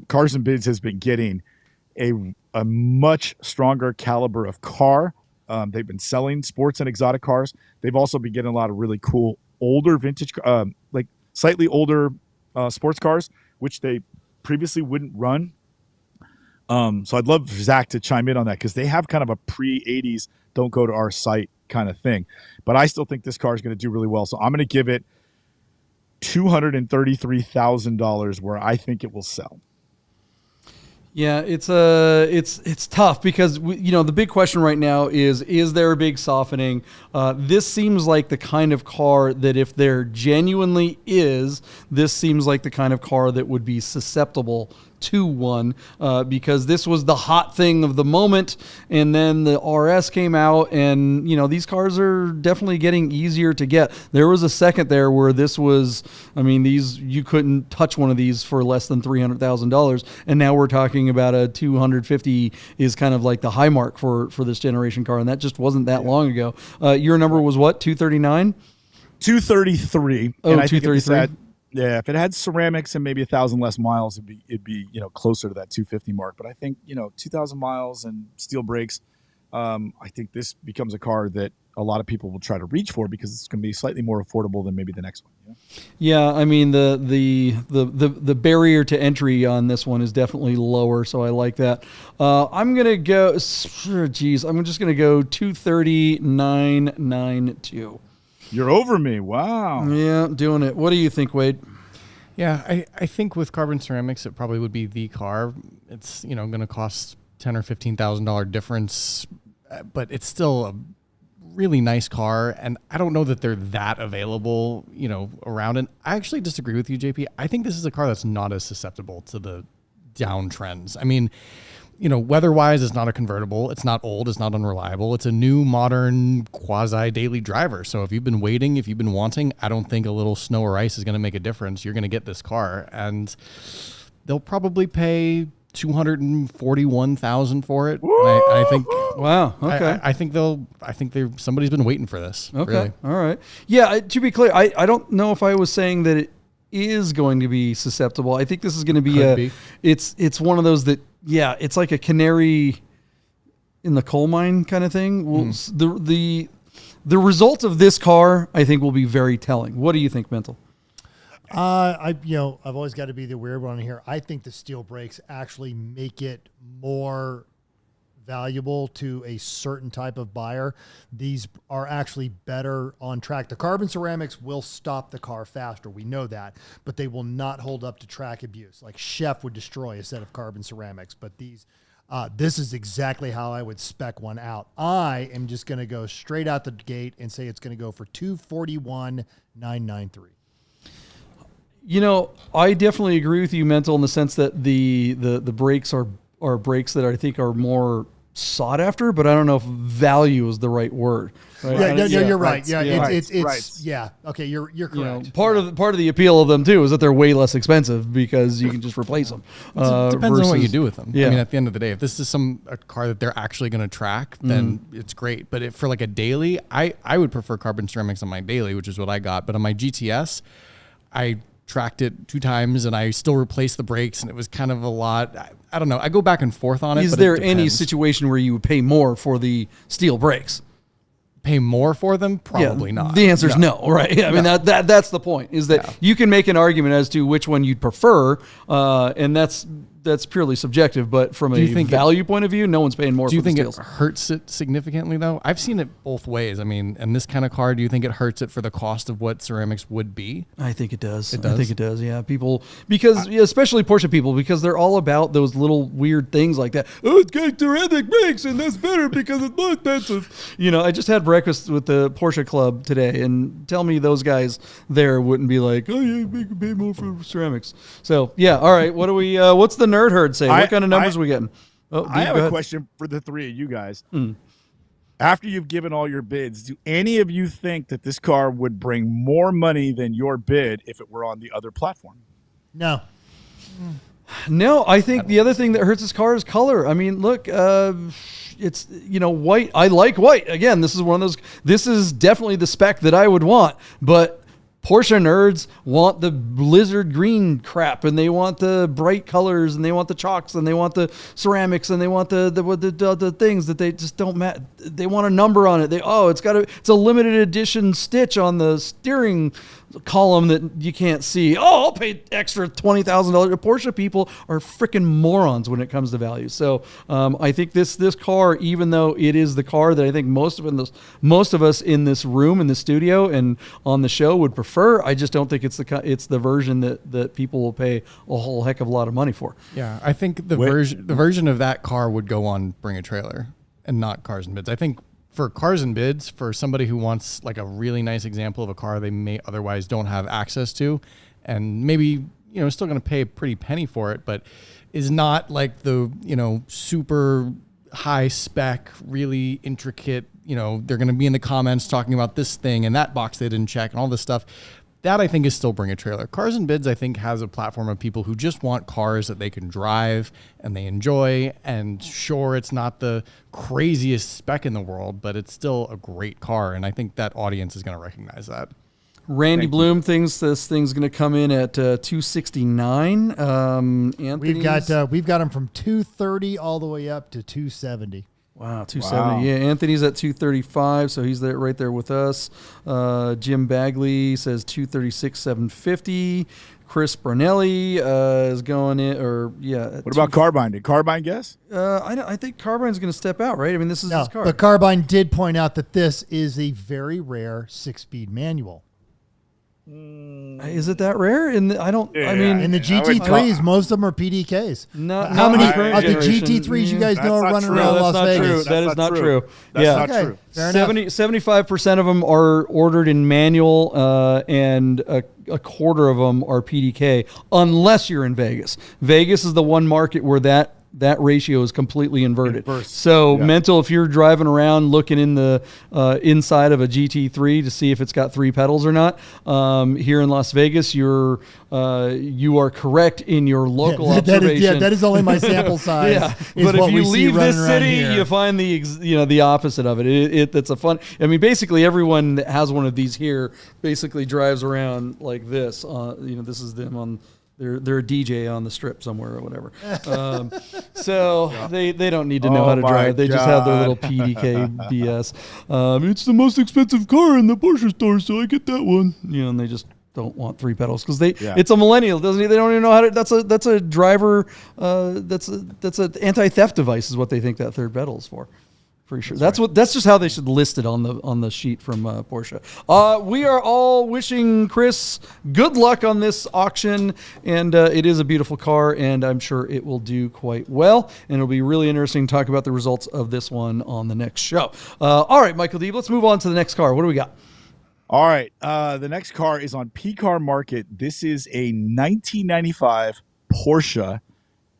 Cars and Bids has been getting a much stronger caliber of car. They've been selling sports and exotic cars. They've also been getting a lot of really cool older vintage, like slightly older sports cars, which they previously wouldn't run. So I'd love Zach to chime in on that, because they have kind of a pre-80s don't go to our site kind of thing. But I still think this car is going to do really well. So I'm going to give it $233,000 where I think it will sell. Yeah, it's tough because the big question right now is there a big softening? This seems like the kind of car that if there genuinely is, this seems like the kind of car that would be susceptible to one, because this was the hot thing of the moment, and then the RS came out, and these cars are definitely getting easier to get. There was a second there where this was, you couldn't touch one of these for less than $300,000, and now we're talking about a 250 is kind of like the high mark for this generation car, and that just wasn't that long ago. Your number was what, 239? 233. Oh, 233. Yeah, if it had ceramics and maybe 1,000 less miles, it'd be closer to that 250 mark. But I think 2,000 miles and steel brakes, I think this becomes a car that a lot of people will try to reach for, because it's going to be slightly more affordable than maybe the next one. Yeah, I mean the barrier to entry on this one is definitely lower, so I like that. I'm gonna go. I'm just gonna go 239.92. You're over me. Wow. Yeah, doing it. What do you think, Wade? Yeah, I think with carbon ceramics, it probably would be the car. It's going to cost $10,000 or $15,000 difference, but it's still a really nice car, and I don't know that they're that available, around. And I actually disagree with you, JP. I think this is a car that's not as susceptible to the downtrends. I mean, weather-wise, it's not a convertible. It's not old. It's not unreliable. It's a new, modern, quasi-daily driver. So if you've been waiting, if you've been wanting, I don't think a little snow or ice is going to make a difference. You're going to get this car, and they'll probably pay $241,000 for it. And I think, wow, okay. I think somebody's been waiting for this. Okay, really. All right. Yeah, to be clear, I don't know if I was saying that it is going to be susceptible. I think this is going to be it's one of those that, yeah, it's like a canary in the coal mine kind of thing. The result of this car, I think, will be very telling. What do you think, Mental? I've always got to be the weird one here. I think the steel brakes actually make it more valuable to a certain type of buyer. These are actually better on track. The carbon ceramics will stop the car faster. We know that, but they will not hold up to track abuse. Like Chef would destroy a set of carbon ceramics, but these, This is exactly how I would spec one out. I am just going to go straight out the gate and say it's going to go for $241,993. I definitely agree with you, Mental, in the sense that the brakes are brakes that I think are more sought after, but I don't know if value is the right word. Right? Yeah, you're right. Right. Yeah, Yeah. it's yeah. Okay, you're correct. Part of the appeal of them too is that they're way less expensive because you can just replace them. Depends on what you do with them. Yeah. I mean, at the end of the day, if this is a car that they're actually going to track, then it's great. But for like a daily, I would prefer carbon ceramics on my daily, which is what I got. But on my GTS, I tracked it 2 times and I still replaced the brakes, and it was kind of a lot. I don't know. I go back and forth on it. Is but there it any depends. situation where you would pay more for the steel brakes? Pay more for them? Probably not. The answer is no, right? I mean, that's the point, is that you can make an argument as to which one you'd prefer, and that's purely subjective. But from a value point of view, no one's paying more for the steels. Do you think it hurts it significantly, though? I've seen it both ways. I mean, in this kind of car, do you think it hurts it for the cost of what ceramics would be? I think it does. It does? I think it does, yeah. People, because especially Porsche people, because they're all about those little weird things like that. Oh, it's got ceramic brakes, and that's better because it's more expensive. I just had breakfast with the Porsche Club today, and tell me those guys there wouldn't be like, oh, yeah, we can pay more for ceramics. So, yeah, all right. What do we? What's the nerd herd say? What kind of numbers are we getting? Oh, I have a question for the 3 of you guys. After you've given all your bids, do any of you think that this car would bring more money than your bid if it were on the other platform? No. No, I think the other thing that hurts this car is color. I mean, look, it's, white. I like white. Again, this is one of those, this is definitely the spec that I would want, but Porsche nerds want the blizzard green crap, and they want the bright colors, and they want the chalks, and they want the ceramics, and they want the things that they just don't matter. They want a number on it. It's a limited edition stitch on the steering column that you can't see. Oh, I'll pay extra $20,000. Porsche people are freaking morons when it comes to value. So I think this car, even though it is the car that I think most of us in this room, in the studio, and on the show would prefer, I just don't think it's the version that people will pay a whole heck of a lot of money for. Yeah, I think the version of that car would go on Bring a Trailer and not Cars and Bids. I think for Cars and Bids, for somebody who wants like a really nice example of a car they may otherwise don't have access to, and maybe still going to pay a pretty penny for it, but is not like the super high spec, really intricate. They're going to be in the comments talking about this thing and that box they didn't check and all this stuff. That I think is still Bring a Trailer. Cars and Bids I think has a platform of people who just want cars that they can drive and they enjoy. And sure, it's not the craziest spec in the world, but it's still a great car. And I think that audience is going to recognize that. Randy Bloom thinks this thing's going to come in at $269. We've got them from $230 all the way up to $270. Wow, 270. Yeah, Anthony's at 235, so he's there right there with us. Jim Bagley says 236, 750. Chris Brunelli is going in, What about Carbine? Did Carbine guess? I think Carbine's going to step out, right? I mean, this is his car. But Carbine did point out that this is a very rare 6-speed manual. Is it that rare? In the GT3s, most of them are PDKs. How many of the GT3s you guys know are running around Las Vegas? That is not true. That's not true. Fair enough. 75% of them are ordered in manual, and a quarter of them are PDK, unless you're in Vegas. Vegas is the one market where that ratio is completely inverted. So Mental, if you're driving around looking in the inside of a GT3 to see if it's got 3 pedals or not, here in Las Vegas, you are correct in your local observation. That is only my sample size. But if you leave this city, you find the opposite of it. That's a fun. I mean, basically everyone that has one of these here basically drives around like this. This is them on. They're a DJ on the strip somewhere or whatever. So they don't need to know how to drive. They just have their little PDK BS. It's the most expensive car in the Porsche store, so I get that one. And they just don't want 3 pedals because it's a millennial. They don't even know how to. That's a driver. That's an anti-theft device is what they think that third pedal is for Pretty sure that's just how they should list it on the sheet from Porsche. We are all wishing Chris good luck on this auction, and it is a beautiful car, and I'm sure it will do quite well. And it'll be really interesting to talk about the results of this one on the next show. All right, Michael Deeb, let's move on to the next car. What do we got? All right, the next car is on P-Car Market. This is a 1995 Porsche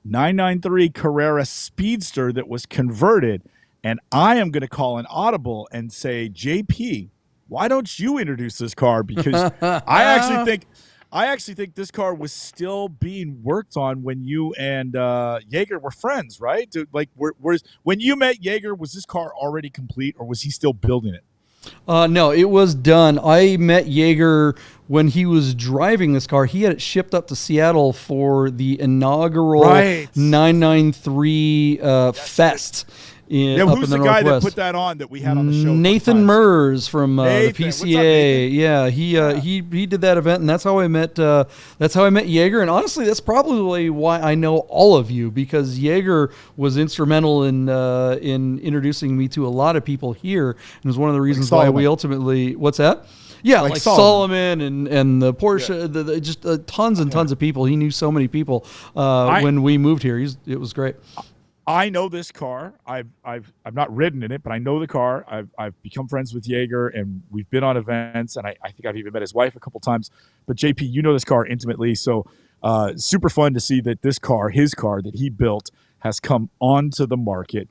993 Carrera Speedster that was converted. And I am going to call an audible and say, JP, why don't you introduce this car? Because I actually think this car was still being worked on when you and Jaeger were friends, right? When you met Jaeger, was this car already complete, or was he still building it? No, it was done. I met Jaeger when he was driving this car. He had it shipped up to Seattle for the inaugural 993 Fest. Who's the guy that put that on that we had on the show? Nathan Mers from the PCA. Yeah, he did that event, and that's how I met Jaeger. And honestly, that's probably why I know all of you, because Jaeger was instrumental in introducing me to a lot of people here, and was one of the reasons why we ultimately. What's that? Yeah, like Solomon and the Porsche, just tons and tons of people. He knew so many people when we moved here. It was great. I know this car. I've not ridden in it, but I know the car. I've become friends with Jaeger, and we've been on events, and I think I've even met his wife a couple times. But JP, you know this car intimately, so super fun to see that this car, his car that he built, has come onto the market.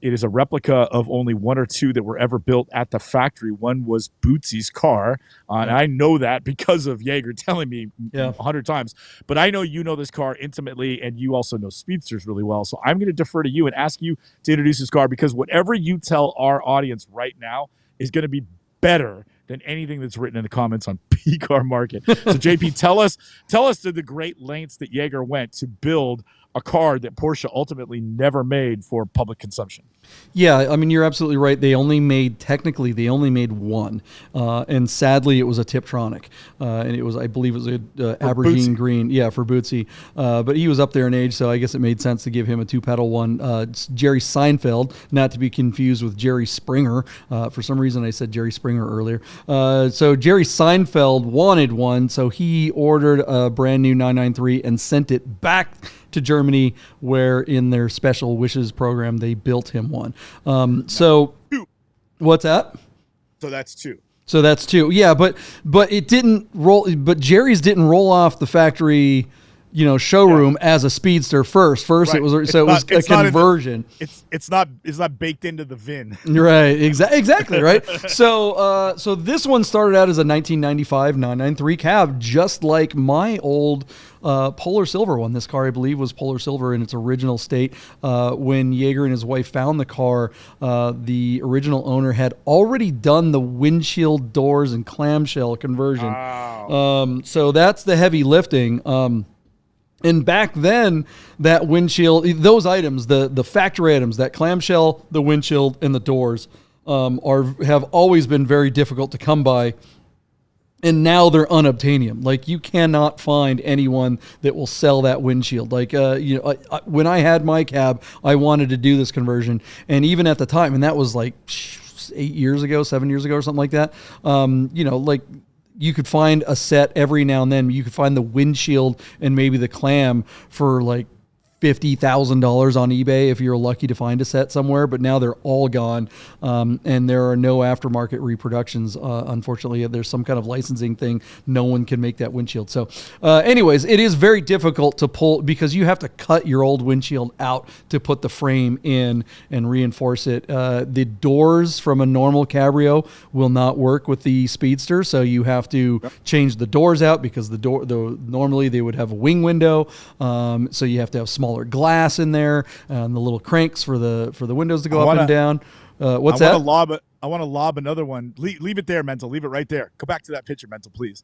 It is a replica of only one or two that were ever built at the factory. One was Bootsy's car, and I know that because of Jaeger telling me 100 times. But I know you know this car intimately, and you also know Speedsters really well. So I'm going to defer to you and ask you to introduce this car, because whatever you tell our audience right now is going to be better than anything that's written in the comments on P-Car Market. So JP, tell us to the great lengths that Jaeger went to build a car that Porsche ultimately never made for public consumption. Yeah, I mean, you're absolutely right. They only made one, and sadly, it was a Tiptronic, and it was, I believe, it was a Aberdeen green, for Bootsy. But he was up there in age, so I guess it made sense to give him a two-pedal one. It's Jerry Seinfeld, not to be confused with Jerry Springer. For some reason, I said Jerry Springer earlier. So Jerry Seinfeld wanted one, so he ordered a brand new 993 and sent it back to Germany, where in their special wishes program they built him one. So what's that? So that's two. Yeah, but it didn't roll. But Jerry's didn't roll off the factory, showroom as a Speedster first. Right. It was a conversion. It's not baked into the VIN. Right. Exactly. Right. So this one started out as a 1995 993 cab, just like my old Polar Silver one. This car, I believe, was Polar Silver in its original state. When Jaeger and his wife found the car, the original owner had already done the windshield doors and clamshell conversion. Wow. So that's the heavy lifting. And back then, that windshield, those items, the factory items, that clamshell, the windshield, and the doors, have always been very difficult to come by. And now they're unobtainium. Like, you cannot find anyone that will sell that windshield. Like, when I had my cab, I wanted to do this conversion. And even at the time, and that was like 7 years ago or something like that, you could find a set every now and then. You could find the windshield and maybe the clam for like $50,000 on eBay if you're lucky to find a set somewhere, but now they're all gone, and there are no aftermarket reproductions. Unfortunately, there's some kind of licensing thing. No one can make that windshield. So anyways, it is very difficult to pull, because you have to cut your old windshield out to put the frame in and reinforce it. The doors from a normal Cabrio will not work with the Speedster, so you have to change the doors out, because normally they would have a wing window, so you have to have smaller glass in there, and the little cranks for the windows to go up and down. What's that? I want to lob another one. Leave it there, Mental. Leave it right there. Go back to that picture, Mental, please.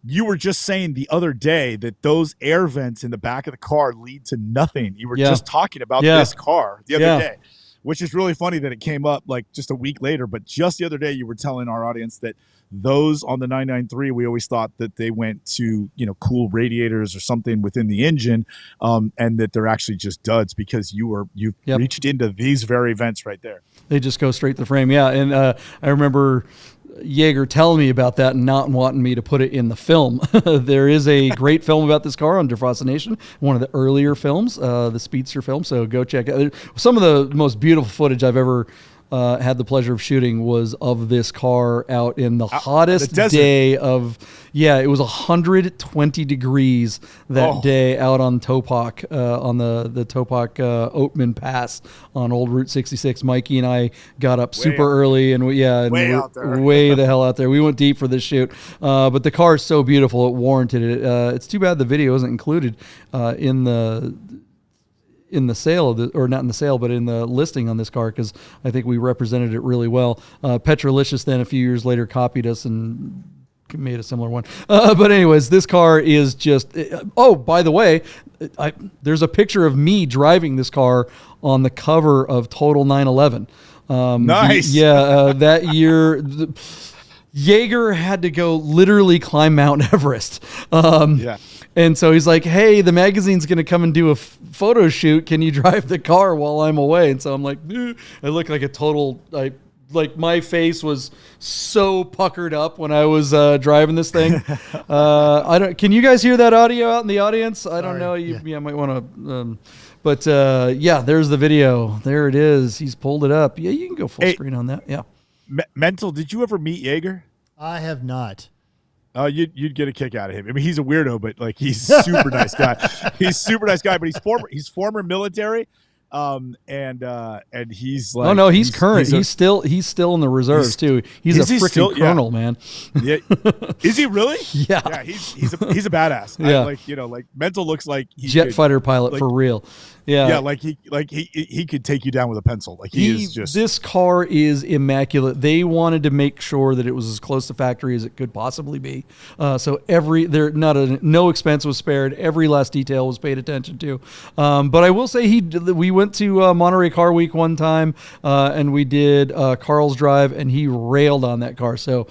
You were just saying the other day that those air vents in the back of the car lead to nothing. You were just talking about this car the other day, which is really funny that it came up like just a week later. But just the other day, you were telling our audience that those on the 993, we always thought that they went to, cool radiators or something within the engine, and that they're actually just duds because you've reached into these very vents right there. They just go straight to the frame. Yeah. And I remember Jaeger telling me about that and not wanting me to put it in the film. There is a great film about this car on Defrostination, one of the earlier films, the Speedster film. So go check it out. Some of the most beautiful footage I've ever had the pleasure of shooting was of this car out in the hottest day of, it was 120 degrees that day out on Topak, on the Topak Oatman Pass on old Route 66. Mikey and I got up super early and way the hell out there. We went deep for this shoot, but the car is so beautiful, it warranted it. It's too bad the video isn't included in the sale of or not in the sale, but in the listing on this car, because I think we represented it really well. Petrolicious then a few years later copied us and made a similar one. But anyways, this car is just, by the way, there's a picture of me driving this car on the cover of Total 911. Nice. That year, Jaeger had to go literally climb Mount Everest. And so he's like, hey, the magazine's going to come and do a photo shoot. Can you drive the car while I'm away? And so I'm like, I look like a total, like my face was so puckered up when I was driving this thing. Can you guys hear that audio out in the audience? I don't know. You might want to, but there's the video. There it is. He's pulled it up. Yeah, you can go full screen on that. Yeah. Mental, did you ever meet Jaeger? I have not. Oh, you'd get a kick out of him. I mean, he's a weirdo, but like he's super nice guy. He's super nice guy, but he's former military, and he's like. Oh no, he's current. He's still in the reserves too. He's a freaking colonel, man. Yeah, is he really? Yeah. Yeah, he's a badass. Yeah, like Mental looks like jet fighter pilot for real. Yeah, like he could take you down with a pencil. Like he is just. This car is immaculate. They wanted to make sure that it was as close to factory as it could possibly be. So no expense was spared. Every last detail was paid attention to. But I will say we went to Monterey Car Week one time, and we did Carl's Drive, and he railed on that car. So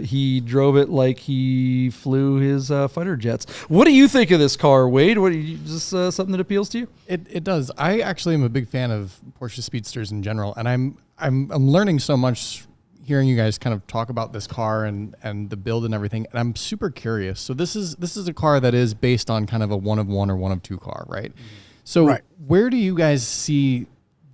he drove it like he flew his fighter jets. What do you think of this car, Wade? Is this something that appeals to you? It does. I actually am a big fan of Porsche Speedsters in general, and I'm learning so much hearing you guys kind of talk about this car and the build and everything, and I'm super curious. So this is a car that is based on kind of a one of one or one of two car, right? So where do you guys see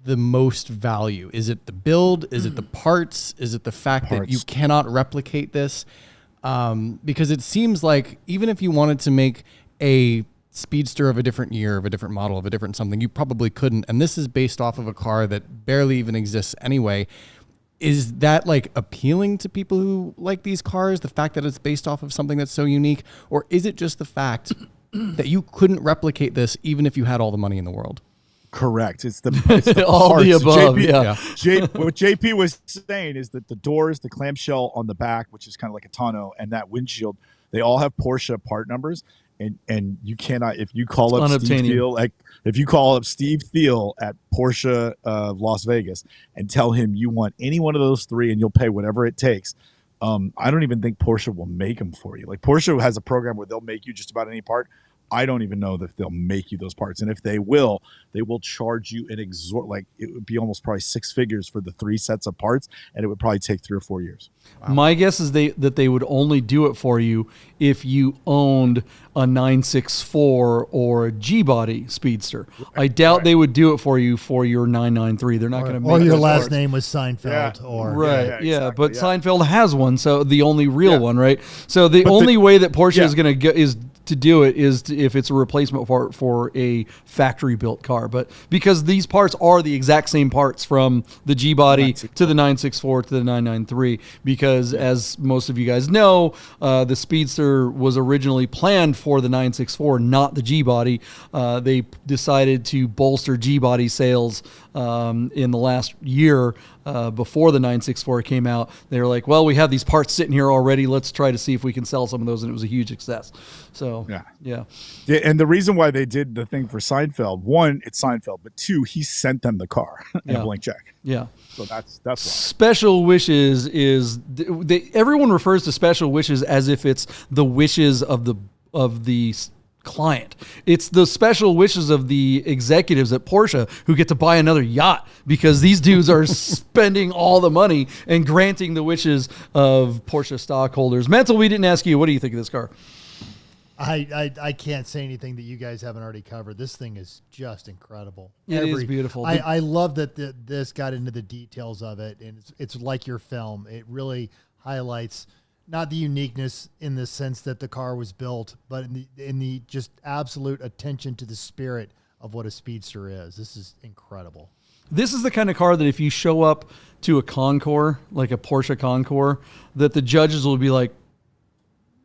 the most value? Is it the build? Is it the parts? Is it the fact that you cannot replicate this? Because it seems like even if you wanted to make a Speedster of a different year, of a different model, of a different something, you probably couldn't. And this is based off of a car that barely even exists anyway. Is that like appealing to people who like these cars, the fact that it's based off of something that's so unique? Or is it just the fact that you couldn't replicate this even if you had all the money in the world? Correct. It's the all parts. the above. What JP was saying is that the doors, the clamshell on the back, which is kind of like a tonneau, and that windshield, they all have Porsche part numbers. And you cannot, if you call up Steve Thiel, Steve Thiel at Porsche Las Vegas and tell him you want any one of those three and you'll pay whatever it takes, I don't even think Porsche will make them for you. Like Porsche has a program where they'll make you just about any part. I don't even know that they'll make you those parts. And if they will charge you an it would be almost probably six figures for the three sets of parts, and it would probably take 3 or 4 years. Wow. My guess is that they would only do it for you if you owned a 964 or a G-body Speedster. I doubt they would do it for you for your 993. They're not going to make or your those last parts. name was Seinfeld. But Seinfeld has one, so the only real one, right? So the only way that Porsche is going to go is to do it is if it's a replacement part for a factory built car, but because these parts are the exact same parts from the G body to the 964 to the 993, because as most of you guys know, the Speedster was originally planned for the 964, not the G body. They decided to bolster G body sales in the last year. Before the 964 came out, they were like, well, we have these parts sitting here already. Let's try to see if we can sell some of those. And it was a huge success. So So yeah. And the reason why they did the thing for Seinfeld, one, it's Seinfeld, but two, he sent them the car and a blank check. Yeah. So that's why. Special wishes is everyone refers to special wishes as if it's the wishes of the client. It's the special wishes of the executives at Porsche who get to buy another yacht because these dudes are spending all the money and granting the wishes of Porsche stockholders. Mental, we didn't ask you. What do you think of this car? I can't say anything that you guys haven't already covered. This thing is just incredible. It is beautiful. I love that this got into the details of it, and it's like your film. It really highlights not the uniqueness in the sense that the car was built, but in the just absolute attention to the spirit of what a Speedster is. This is incredible. This is the kind of car that if you show up to a concours, like a Porsche concours, that the judges will be like,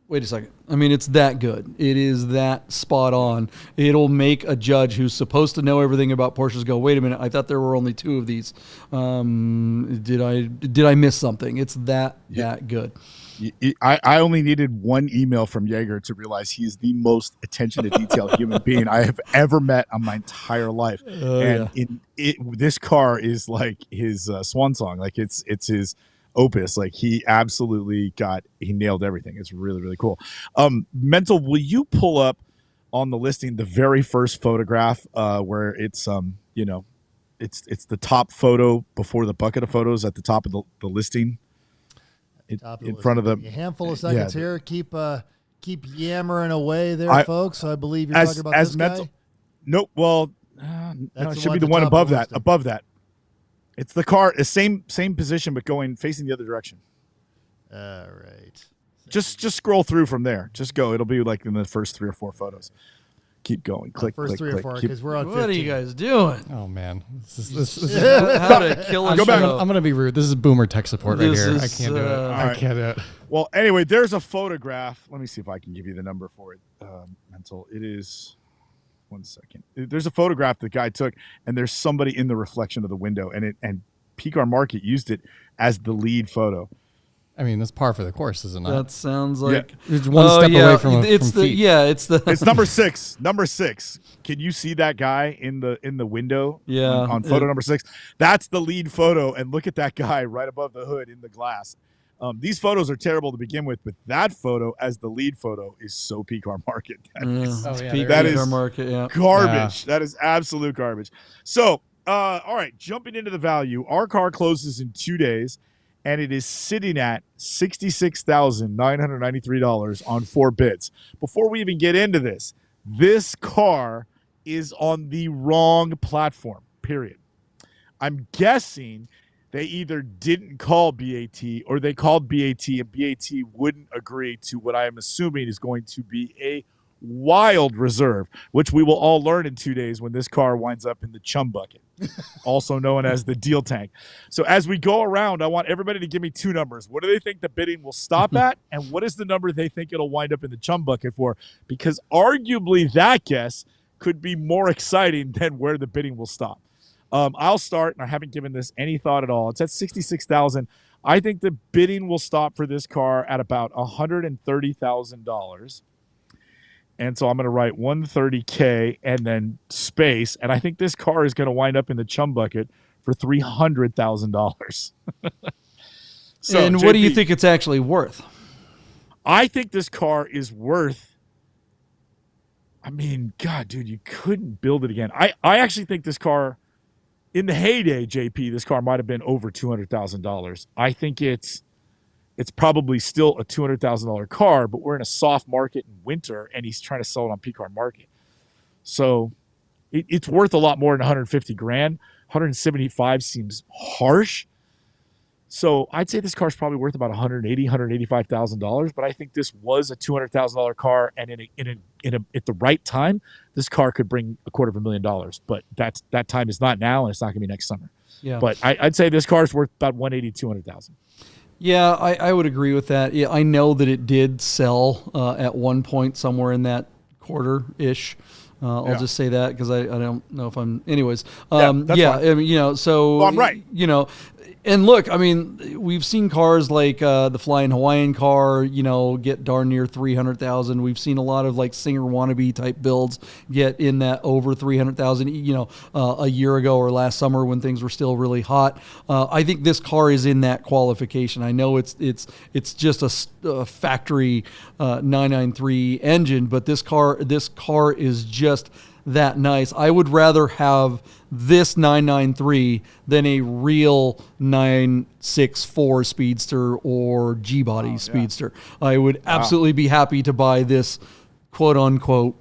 wait a second. I mean, it's that good. It is that spot on. It'll make a judge who's supposed to know everything about Porsches go, wait a minute, I thought there were only two of these. Did I miss something? It's that good. I only needed one email from Jaeger to realize he's the most attention to detail human being I have ever met on my entire life. This car is like his swan song. Like it's his opus. Like he nailed everything. It's really, really cool. Mental, will you pull up on the listing the very first photograph where it's it's the top photo before the bucket of photos at the top of the listing? In front of them, a handful of seconds here. Keep yammering away there, folks. I believe you're talking about this guy. Nope. Well, no, it should be the one above that. Above that, it's the car. Same position, but facing the other direction. All right. Just scroll through from there. Just go. It'll be like in the first 3 or 4 photos. Keep going. Click. First click, 3 or 4 because we're on 15. What are you guys doing? Oh man, this is how to kill a Go back. show. I'm gonna be rude. This is boomer tech support right here. I can't do it. right. I can't do it. Well, anyway, there's a photograph. Let me see if I can give you the number for it. Mental. It is. 1 second. There's a photograph the guy took, and there's somebody in the reflection of the window, and PCAR Market used it as the lead photo. I mean, that's par for the course, isn't it? That sounds like It's one step away from feet. It's number 6. Number 6. Can you see that guy in the window? Yeah. On photo number 6, that's the lead photo, and look at that guy right above the hood in the glass. These photos are terrible to begin with, but that photo as the lead photo is so PCAR Market. That is Market. Yeah. Garbage. Yeah. That is absolute garbage. So, all right, jumping into the value, our car closes in 2 days. And it is sitting at $66,993 on 4 bids. Before we even get into this car is on the wrong platform, period. I'm guessing they either didn't call BAT or they called BAT and BAT wouldn't agree to what I am assuming is going to be a wild reserve, which we will all learn in 2 days when this car winds up in the chum bucket, also known as the deal tank. So as we go around, I want everybody to give me 2 numbers. What do they think the bidding will stop at? And what is the number they think it'll wind up in the chum bucket for? Because arguably that guess could be more exciting than where the bidding will stop. I'll start, and I haven't given this any thought at all. It's at $66,000. I think the bidding will stop for this car at about $130,000. And so I'm going to write 130K and then space. And I think this car is going to wind up in the chum bucket for $300,000. So, and what do you think it's actually worth? I think this car is worth, I mean, God, dude, you couldn't build it again. I actually think this car, in the heyday, JP, this car might have been over $200,000. I think it's probably still a $200,000 car, but we're in a soft market in winter, and he's trying to sell it on PCAR Market. So it's worth a lot more than 150 grand. 175 seems harsh. So I'd say this car's probably worth about $185,000. But I think this was a $200,000 car, and at the right time, this car could bring $250,000. But that time is not now, and it's not going to be next summer. Yeah. But I'd say this car is worth about $180,000-$200,000. Yeah, I would agree with that. Yeah, I know that it did sell at one point somewhere in that quarter-ish. I'll just say that because I don't know if I'm. Anyways, that's fine. I mean, so well, I'm right. And look, I mean, we've seen cars like the Flying Hawaiian car, get darn near 300,000. We've seen a lot of like Singer wannabe type builds get in that over 300,000. A year ago or last summer when things were still really hot. I think this car is in that qualification. I know it's just a factory 993 engine, but this car is just that nice. I would rather have this 993 than a real 964 Speedster or G-body Speedster. I would absolutely be happy to buy this quote unquote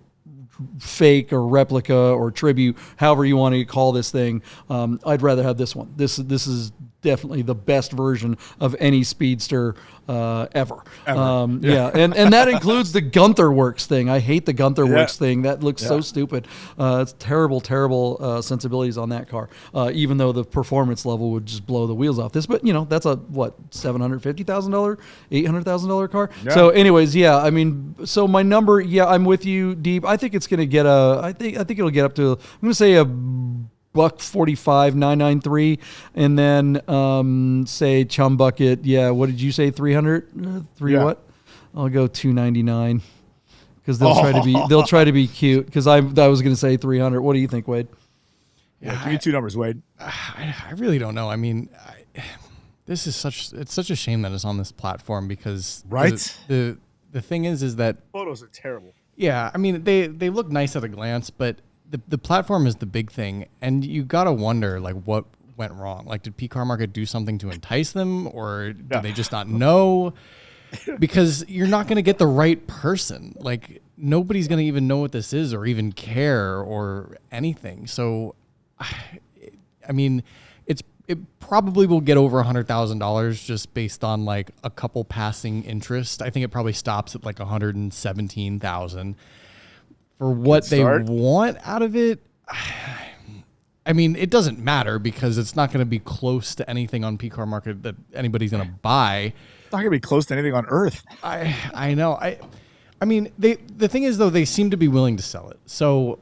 fake or replica or tribute, however you want to call this thing. I'd rather have this one. This is definitely the best version of any Speedster ever. And that includes the Gunther Works thing. I hate the Gunther Works thing. That looks so stupid. It's terrible sensibilities on that car. Even though the performance level would just blow the wheels off this, but that's a $750,000, $800,000 car. Yeah. So, anyways, I mean, so my number, I'm with you, Deep. I think it's going to get I think it'll get up to, I'm going to say a $145, 993, and then say Chum Bucket. Yeah, what did you say? 300? What? I'll go 299 because they'll try to be cute. Because I was going to say 300. What do you think, Wade? Yeah, give me two numbers, Wade. I really don't know. I mean, it's such a shame that it's on this platform because the thing is that photos are terrible. Yeah, I mean they look nice at a glance, but the platform is the big thing, and you gotta wonder like what went wrong. Like, did Car Market do something to entice them, or did they just not know? Because you're not gonna get the right person. Like, nobody's gonna even know what this is, or even care, or anything. So, I mean, it probably will get over $100,000 just based on like a couple passing interest. I think it probably stops at like 117,000. For what they want out of it, I mean, it doesn't matter because it's not going to be close to anything on Car Market that anybody's going to buy. It's not going to be close to anything on Earth. I know. I mean, the thing is though, they seem to be willing to sell it, so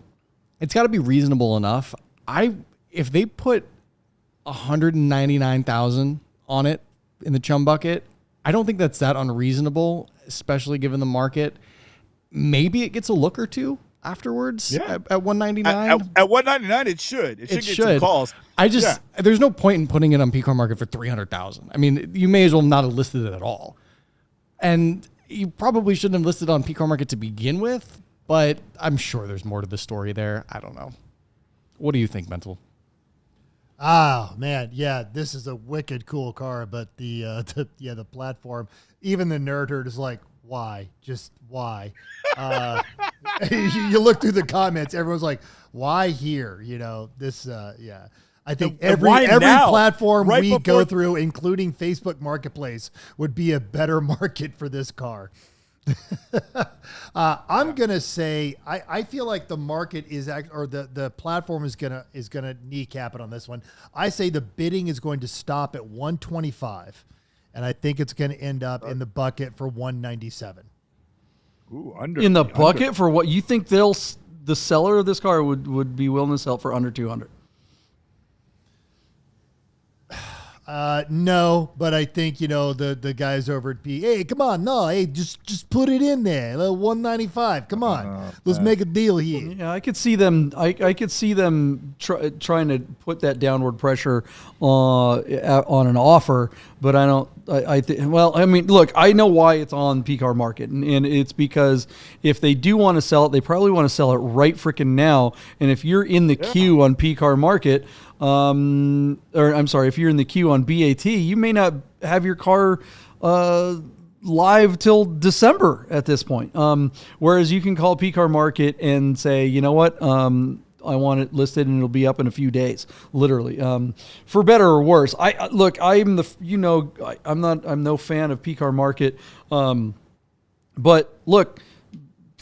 it's got to be reasonable enough. If they put 199,000 on it in the Chum Bucket, I don't think that's that unreasonable, especially given the market. Maybe it gets a look or two afterwards at 199. At 199, it should. It should get some calls. There's no point in putting it on Car Market for 300,000. I mean, you may as well not have listed it at all. And you probably shouldn't have listed on Car Market to begin with, but I'm sure there's more to the story there. I don't know. What do you think, Mental? Oh man, yeah, this is a wicked cool car, but the platform, even the nerd herd is like, why? Just why? You look through the comments, everyone's like, why here? This, I think every platform we go through, including Facebook Marketplace, would be a better market for this car. I'm gonna say I feel like the market is the platform is gonna kneecap it on this one. I say the bidding is going to stop at 125. And I think it's going to end up in the bucket for 197. Ooh, in the bucket for what you think the seller of this car would be willing to sell for under 200? No, but I think the guys over at P. Hey, come on, just put it in there. 195. Come on, let's make a deal here. Yeah, I could see them. I could see them trying to put that downward pressure on an offer, but I don't. Well, I mean, look, I know why it's on Car Market, and it's because if they do want to sell it, they probably want to sell it right freaking now. And if you're in the queue on Car Market. If you're in the queue on BaT, you may not have your car live till December at this point. Whereas you can call Car Market and say, you know what, I want it listed and it'll be up in a few days, literally. For better or worse, I'm no fan of Car Market, but look.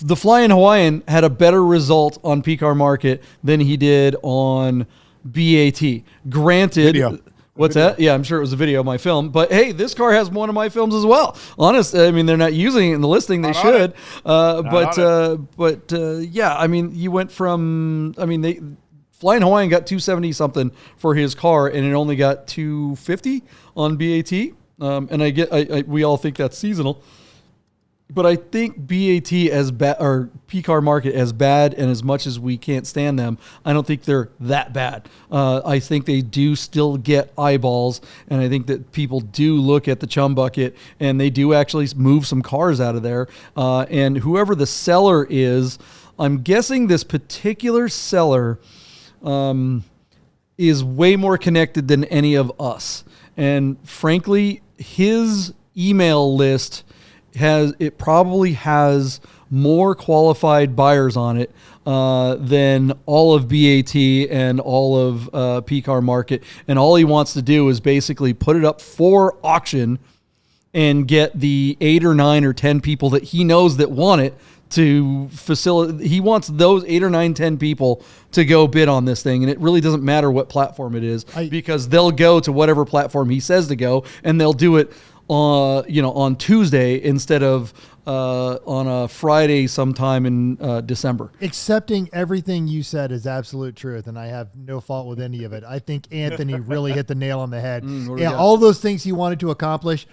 The Flying Hawaiian had a better result on Car Market than he did on BaT. Granted, what's that? Yeah, I'm sure it was a video of my film. But hey, this car has one of my films as well. Honest, I mean, they're not using it in the listing. They should. Yeah, I mean, you went from. I mean, Flying Hawaiian got 270 something for his car, and it only got 250 on BAT. And we all think that's seasonal, but I think BAT as bad, or P-car market as bad, and as much as we can't stand them, I don't think they're that bad. I think they do still get eyeballs, and I think that people do look at the chum bucket, and they do actually move some cars out of there. And whoever the seller is, I'm guessing this particular seller is way more connected than any of us. And frankly, his email list probably has more qualified buyers on it than all of BAT and all of P-Car Market. And all he wants to do is basically put it up for auction and get the 8 or 9 or 10 people that he knows that want it to facilitate. He wants those 8 or 9, 10 people to go bid on this thing. And it really doesn't matter what platform it is, because they'll go to whatever platform he says to go, and they'll do it on Tuesday instead of on a Friday sometime in December. Accepting everything you said is absolute truth, and I have no fault with any of it. I think Anthony really hit the nail on the head. All those things he wanted to accomplish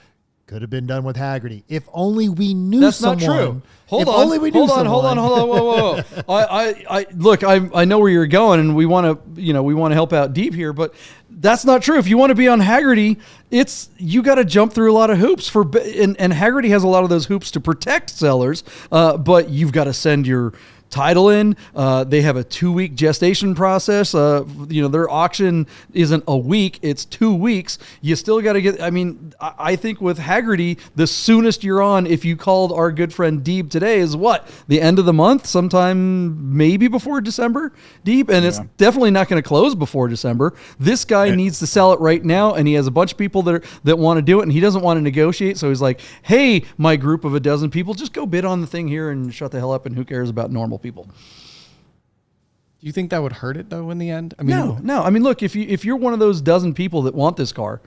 could have been done with Haggerty. If only we knew That's someone. Not true. Hold on. Whoa. I look, I know where you're going, and we want to help out deep here, but that's not true. If you want to be on Haggerty, you got to jump through a lot of hoops and Haggerty has a lot of those hoops to protect sellers, but you've got to send your title in. They have a 2-week gestation process. Their auction isn't a week, it's 2 weeks. You still got to get, I think with Haggerty, the soonest you're on, if you called our good friend Deeb today, is what? The end of the month, sometime maybe before December, Deeb, and it's definitely not going to close before December. This guy needs to sell it right now, and he has a bunch of people that want to do it, and he doesn't want to negotiate, so he's like, hey, my group of a dozen people, just go bid on the thing here and shut the hell up, and who cares about normal people. Do you think that would hurt it though in the end? No. Look, if you're one of those dozen people that want this car,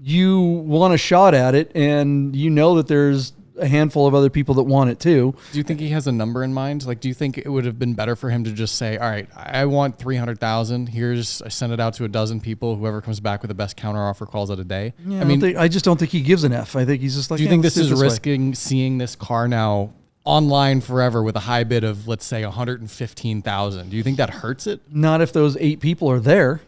you want a shot at it, and you know that there's a handful of other people that want it too. Do you think he has a number in mind? Like, do you think it would have been better for him to just say, all right, I want 300,000. I send it out to a dozen people. Whoever comes back with the best counteroffer calls it a day. Yeah, I just don't think he gives an F. I think he's just like, do you think this is risking seeing this car now online forever with a high bid of, let's say, 115,000? Do you think that hurts it? Not if those 8 people are there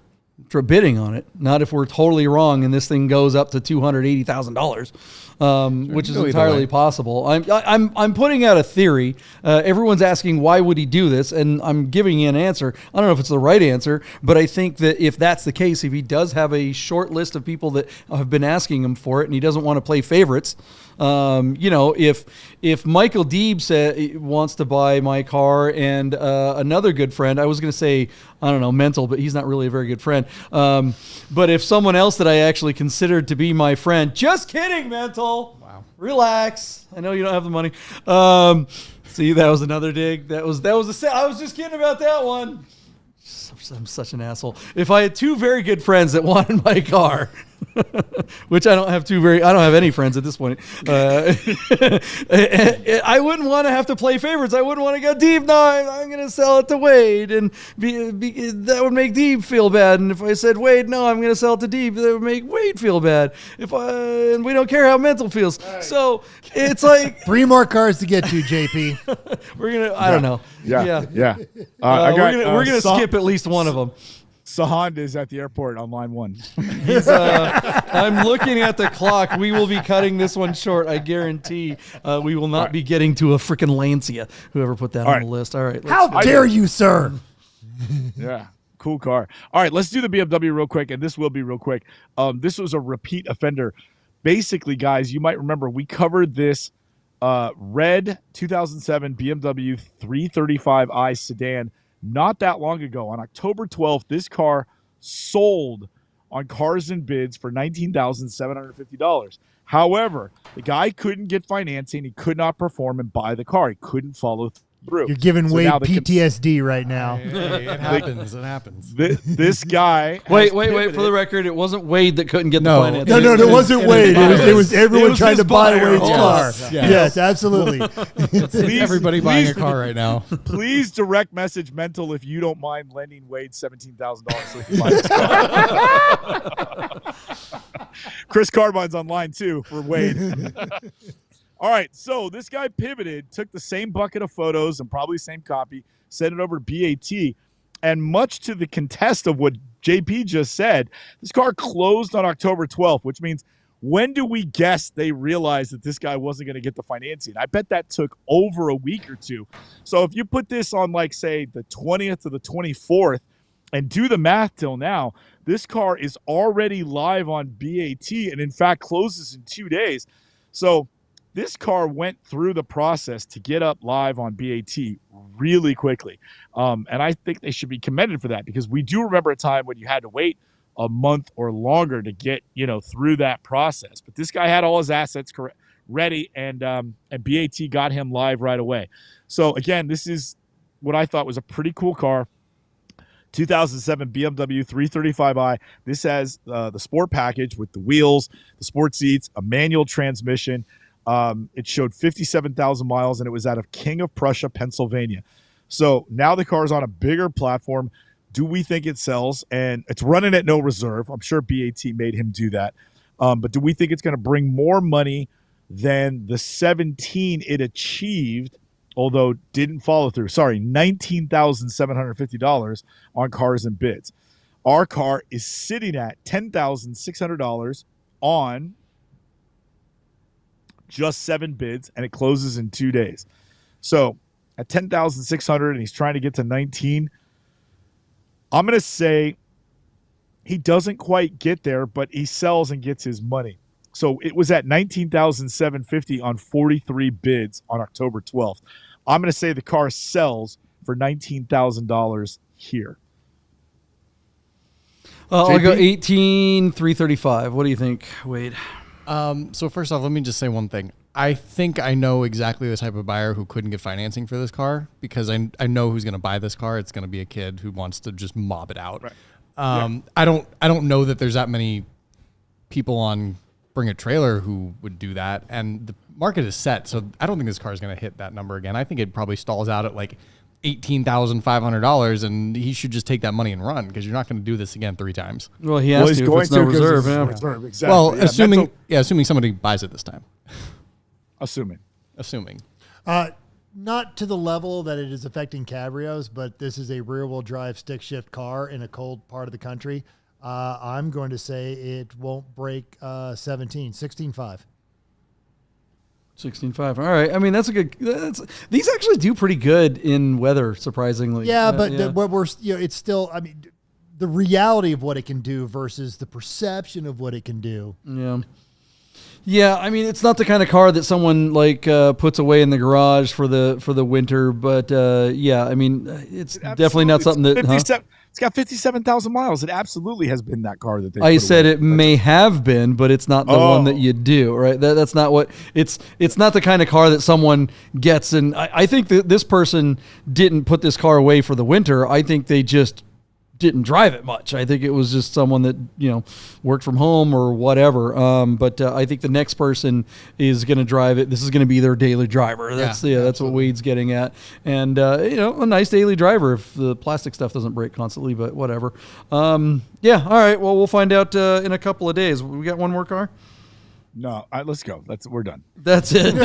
for bidding on it. Not if we're totally wrong and this thing goes up to $280,000, which is entirely possible. I'm putting out a theory. Everyone's asking why would he do this, and I'm giving you an answer. I don't know if it's the right answer, but I think that if that's the case, if he does have a short list of people that have been asking him for it, and he doesn't want to play favorites. If Michael Deeb wants to buy my car, and another good friend, I was going to say, I don't know, Mental, but he's not really a very good friend. But if someone else that I actually considered to be my friend, just kidding, Mental. Wow. Relax. I know you don't have the money. See, that was another dig. I was just kidding about that one. I'm such an asshole. If I had 2 very good friends that wanted my car, which I don't have any friends at this point. I wouldn't want to have to play favorites. I wouldn't want to go, Deeb, no, I'm going to sell it to Wade, and that would make Deeb feel bad. And if I said, Wade, no, I'm going to sell it to Deeb, that would make Wade feel bad. And we don't care how Mental feels. Right. So it's like 3 more cars to get to, JP. I don't know. Yeah. We're gonna skip at least one of them. Sahand is at the airport on line 1. I'm looking at the clock. We will be cutting this one short. I guarantee we will not be getting to a freaking Lancia. Whoever put that on the list. All right. How dare you, sir? Yeah. Cool car. All right. Let's do the BMW real quick, and this will be real quick. This was a repeat offender. Basically, guys, you might remember we covered this red 2007 BMW 335i sedan not that long ago. On October 12th, this car sold on Cars and Bids for $19,750. However, the guy couldn't get financing. He could not perform and buy the car. He couldn't follow through. You're giving So Wade now they can- PTSD right now. Hey, it happens. It happens. This guy. Wait. has For pivoted. the record, it wasn't Wade that couldn't get No. the financing. No, it wasn't Wade. It was everyone was trying his to buy buyer. Wade's car. Yes. Yes, absolutely. It's everybody buying a car right now. Please direct message Mental if you don't mind lending Wade $17,000 so he can buy this car. Chris Carbine's online too for Wade. All right, so this guy pivoted, took the same bucket of photos and probably same copy, sent it over to BAT, and much to the contest of what JP just said, this car closed on October 12th, which means when do we guess they realized that this guy wasn't going to get the financing? I bet that took over a week or two. So if you put this on, like, say, the 20th or the 24th and do the math till now, this car is already live on BAT and, in fact, closes in 2 days. So this car went through the process to get up live on BAT really quickly. And I think they should be commended for that because we do remember a time when you had to wait a month or longer to get, through that process. But this guy had all his assets ready, and BAT got him live right away. So, again, this is what I thought was a pretty cool car. 2007 BMW 335i. This has the sport package with the wheels, the sport seats, a manual transmission. It showed 57,000 miles, and it was out of King of Prussia, Pennsylvania. So now the car is on a bigger platform. Do we think it sells? And it's running at no reserve. I'm sure BAT made him do that. But do we think it's going to bring more money than the 17 it achieved, although didn't follow through? Sorry, $19,750 on cars and bids. Our car is sitting at $10,600 on just 7 bids, and it closes in 2 days. So at $10,600, and he's trying to get to 19. I'm going to say he doesn't quite get there, but he sells and gets his money. So it was at $19,750 on 43 bids on October 12th. I'm going to say the car sells for $19,000 here. I'll go 18,335. What do you think, Wade? So first off, let me just say one thing. I think I know exactly the type of buyer who couldn't get financing for this car because I know who's going to buy this car. It's going to be a kid who wants to just mob it out. Right. I don't know that there's that many people on Bring a Trailer who would do that, and the market is set, so I don't think this car is going to hit that number again. I think it probably stalls out at like $18,500, and he should just take that money and run because you're not going to do this again 3 times. Well, he has he's to if going it's no to 'cause reserve. it's Yeah. reserve, exactly. Well, Yeah, assuming somebody buys it this time. Assuming. Not to the level that it is affecting cabrios, but this is a rear-wheel drive stick shift car in a cold part of the country. I'm going to say it won't break 16.5. 16.5. All right. I mean, that's a good. These actually do pretty good in weather, surprisingly. Yeah, but what we're it's still. I mean, the reality of what it can do versus the perception of what it can do. Yeah. Yeah, I mean, it's not the kind of car that someone puts away in the garage for the winter, but yeah, I mean, it's definitely not something that. It's got 57,000 miles. It absolutely has been that car that they. I said it may have been, but it's not the one that you do, right? That's not what it's not the kind of car that someone gets, and I think that this person didn't put this car away for the winter. I think they just didn't drive it much. I think it was just someone that worked from home or whatever. But I think the next person is going to drive it. This is going to be their daily driver. That's what Wade's getting at. And a nice daily driver if the plastic stuff doesn't break constantly. But whatever. Yeah. All right. Well, we'll find out in a couple of days. We got one more car. No, let's go. We're done. That's it.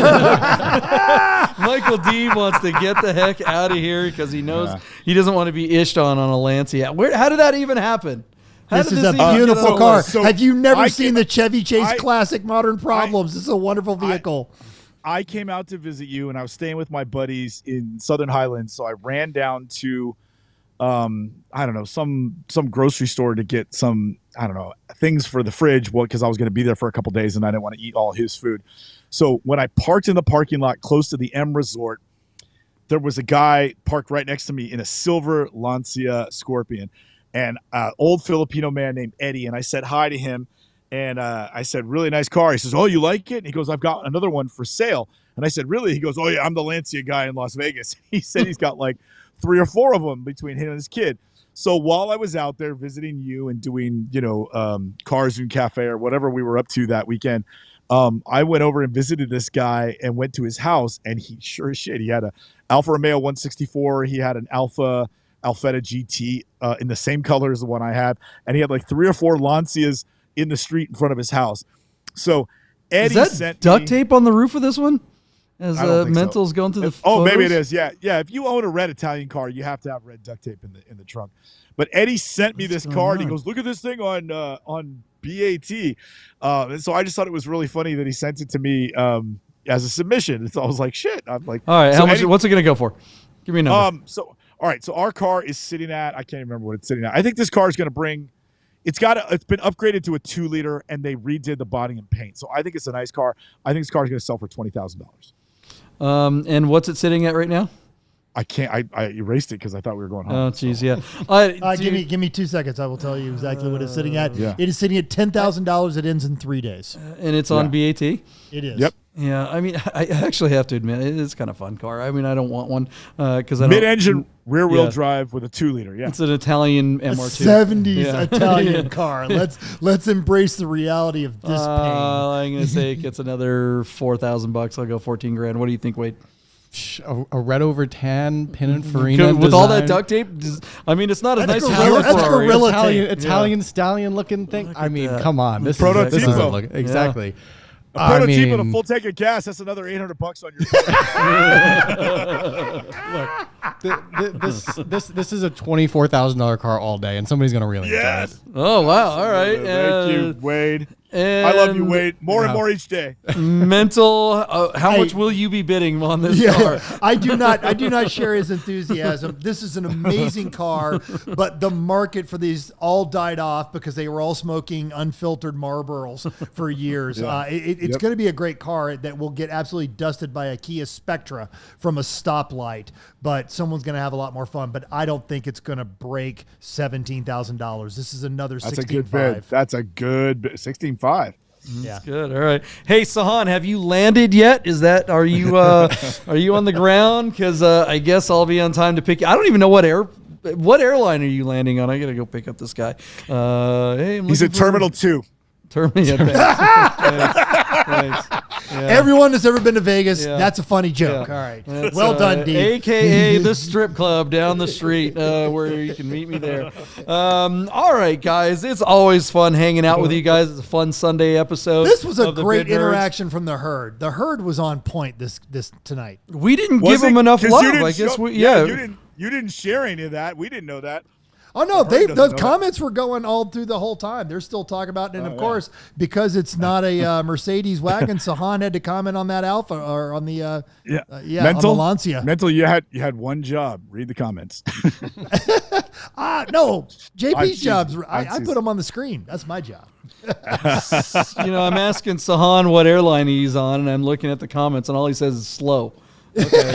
Michael D wants to get the heck out of here because he knows he doesn't want to be ished on a Lancia. How did that even happen? This is a beautiful car. So have you never seen the Chevy Chase Classic Modern Problems? This is a wonderful vehicle. I came out to visit you, and I was staying with my buddies in Southern Highlands, so I ran down to I don't know, some grocery store to get some, I don't know, things for the fridge. Well, because I was going to be there for a couple days and I didn't want to eat all his food. So when I parked in the parking lot close to the M Resort, there was a guy parked right next to me in a silver Lancia Scorpion, and an old Filipino man named Eddie. And I said hi to him, and I said, really nice car. He says, oh, you like it? And he goes, I've got another one for sale. And I said, really? He goes, oh, yeah, I'm the Lancia guy in Las Vegas. He said he's got like 3 or 4 of them between him and his kid. So while I was out there visiting you and doing, Cars and Cafe or whatever we were up to that weekend, I went over and visited this guy and went to his house, and he sure as shit, he had a Alfa Romeo 164. He had an Alfetta GT in the same color as the one I have, and he had like 3 or 4 Lancias in the street in front of his house. So Eddie sent duct me, tape on the roof of this one? As I don't think Mental's so. going through the Oh, maybe it photos? is. Yeah. If you own a red Italian car, you have to have red duct tape in the trunk. But Eddie sent me this car, and he goes, "Look at this thing on BaT." And so I just thought it was really funny that he sent it to me as a submission. And so I was like, "Shit!" I'm like, All right, so how much? Eddie, What's it going to go for? Give me a number. all right. So our car is sitting at, I can't remember what it's sitting at. I think this car is going to bring. It's been upgraded to a 2-liter, and they redid the body and paint. So I think it's a nice car. I think this car is going to sell for $20,000. And what's it sitting at right now? I can't. I erased it because I thought we were going home. Oh, geez, yeah. Give me 2 seconds. I will tell you exactly what it's sitting at. Yeah. It is sitting at $10,000. It ends in 3 days. And it's on BaT? It is. Yep. Yeah, I mean, I actually have to admit, it is kind of a fun car. I mean, I don't want one because I don't. Mid-engine, rear-wheel drive with a 2-liter. Yeah. It's an Italian A MR2. 70s Italian car. Let's embrace the reality of this pain. I'm going to say it gets another $4,000. I'll go 14 grand. What do you think, Wade? A red over tan Pininfarina With all that design. duct tape? I mean, it's not as nice as gorilla- your that's Ferrari. gorilla Italian, tape. Italian stallion looking thing. I mean, that. come on. This Prototipo. doesn't look exactly. A prototype with a full tank of gas. That's another $800 on your. This is a $24,000 car all day, and somebody's gonna really enjoy it. Oh, wow. All right. Thank you, Wade. I And love you, Wade. More and more each day. Mental, how much will you be bidding on this car? I do not share his enthusiasm. This is an amazing car, but the market for these all died off because they were all smoking unfiltered Marlboros for years. It's going to be a great car that will get absolutely dusted by a Kia Spectra from a stoplight, but someone's going to have a lot more fun. But I don't think it's going to break $17,000. This is another That's 16.5. a good bid. That's a good bid. 16.5. Yeah. Good. All right. Hey, Sahan, have you landed yet? Are you on the ground? Because I guess I'll be on time to pick you. I don't even know what airline are you landing on? I got to go pick up this guy. Hey, He's at Terminal 2. Thanks. Yeah. Everyone that's ever been to Vegas, Yeah. that's a funny joke. Yeah. All right. That's, Well done, D. AKA the strip club down the street where you can meet me there. All right, guys. It's always fun hanging out with you guys. It's a fun Sunday episode. This was a of the great Bid Nerds. interaction from the herd. The herd was on point this tonight. We didn't Was give them it? enough 'Cause love. you didn't I guess show- we, You didn't share any of that. We didn't know that. Oh no, doesn't those know comments were going all through the whole time. They're still talking about it, and of course, because it's not a Mercedes wagon, Sahan had to comment on that Alpha or on the on the Lancia. Mental. You had one job. Read the comments. No, JP's I've seen- jobs. I've I seen- put them on the screen. That's my job. I'm asking Sahan what airline he's on, and I'm looking at the comments, and all he says is slow. Okay.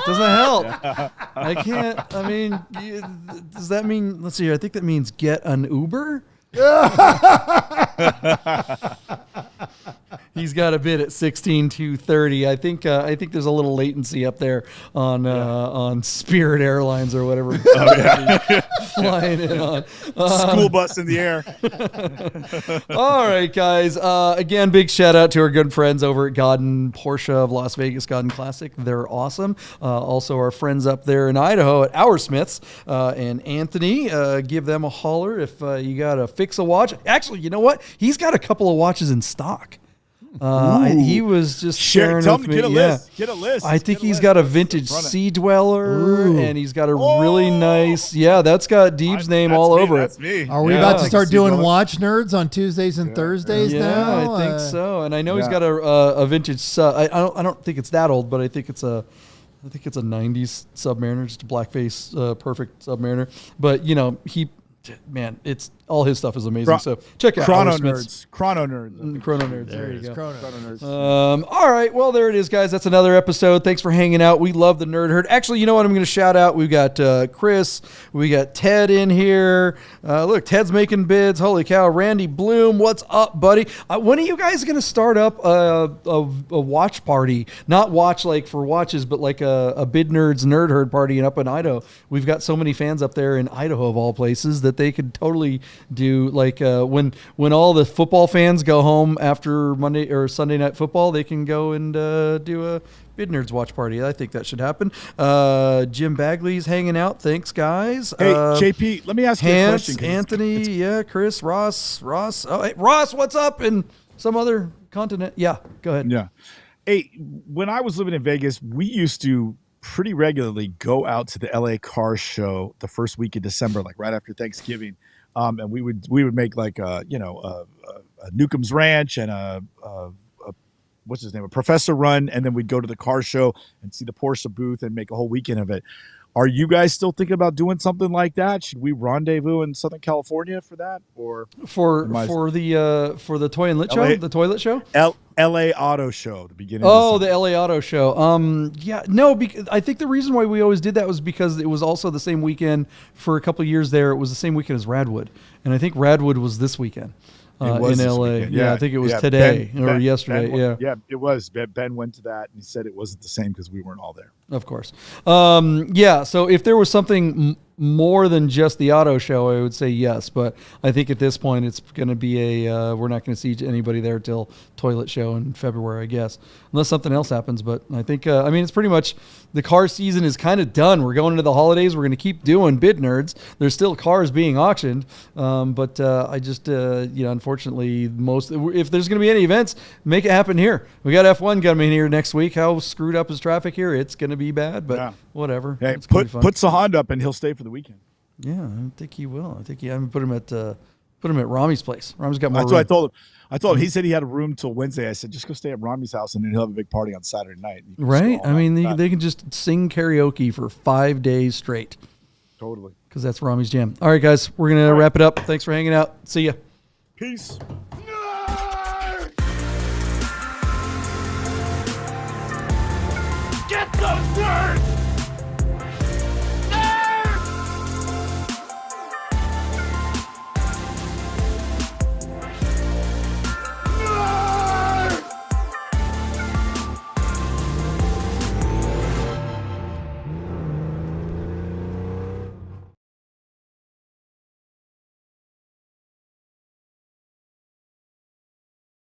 Doesn't help. I can't. I mean, does that mean? Let's see here. I think that means get an Uber. He's got a bid at 16,230. I think there's a little latency up there on Spirit Airlines or whatever. Flying in on School bus in the air. All right, guys. Again, big shout out to our good friends over at Godden Porsche of Las Vegas, Godden Classic. They're awesome. Also, our friends up there in Idaho at Our Smiths and Anthony. Give them a holler if you got to fix a watch. Actually, you know what? He's got a couple of watches in stock. He was just sharing Tell with him me. to get a list. I think Get a he's list. got a Run vintage it. Sea Dweller, and he's got a really nice. Yeah, that's got Deeb's name That's all me, over that's it. me. Are we Yeah. about to Like start a doing Sea Dweller. watch nerds on Tuesdays and Thursdays Yeah, now? I think so. And I know he's Yeah. got a vintage. I don't think it's that old, but I think it's a 90s Submariner, just a blackface, perfect Submariner. But he man, it's all his stuff is amazing. So check out Chrono Nerds. Chrono Nerds. Chrono Nerds. There There it you is. go. Chrono Nerds. All right. Well, there it is, guys. That's another episode. Thanks for hanging out. We love the Nerd Herd. Actually, you know what? I'm going to shout out. We've got Chris. We got Ted in here. Look, Ted's making bids. Holy cow. Randy Bloom. What's up, buddy? When are you guys going to start up a watch party? Not watch like for watches, but like a Bid Nerds Nerd Herd party up in Idaho. We've got so many fans up there in Idaho of all places that they could totally do like when all the football fans go home after Monday or Sunday night football, they can go and do a Bid Nerds watch party. I think that should happen. Jim Bagley's hanging out. Thanks, guys. Hey, JP, let me ask you a question. Anthony, Chris, Ross. Oh, hey, Ross, what's up in some other continent? Yeah, go ahead. Yeah. Hey, when I was living in Vegas, we used to pretty regularly go out to the LA car show the first week of December, like right after Thanksgiving. And we would make like a Newcomb's Ranch and a what's his name, a Professor Run, and then we'd go to the car show and see the Porsche booth and make a whole weekend of it. Are you guys still thinking about doing something like that? Should we rendezvous in Southern California for that, or for the Toy and Lit show, the Toilet Show? LA Auto Show, the beginning. Oh, the LA Auto Show. I think the reason why we always did that was because it was also the same weekend for a couple of years there. It was the same weekend as Radwood, and I think Radwood was this weekend. In LA. Yeah, I think it was today or yesterday. Yeah, it was. Ben went to that and he said it wasn't the same because we weren't all there. Of course. So if there was something more than just the auto show, I would say yes. But I think at this point it's going to be we're not going to see anybody there till Toilet Show in February, I guess, unless something else happens. But I think, it's pretty much the car season is kind of done. We're going into the holidays. We're going to keep doing Bid Nerds. There's still cars being auctioned. But I just, unfortunately, if there's going to be any events, make it happen here. We got F1 coming here next week. How screwed up is traffic here? It's going to be bad, but whatever. Hey, put Sahand up and he'll stay for the weekend. Yeah, I think he will. I'm gonna put him at Rami's place. Rami's got more room. That's what I told him. He said he had a room till Wednesday. I said, just go stay at Rami's house and then he'll have a big party on Saturday night. Right? They can just sing karaoke for 5 days straight. Totally. Because that's Rami's jam. All right, guys, we're gonna wrap it up. Thanks for hanging out. See ya. Peace. Get those words!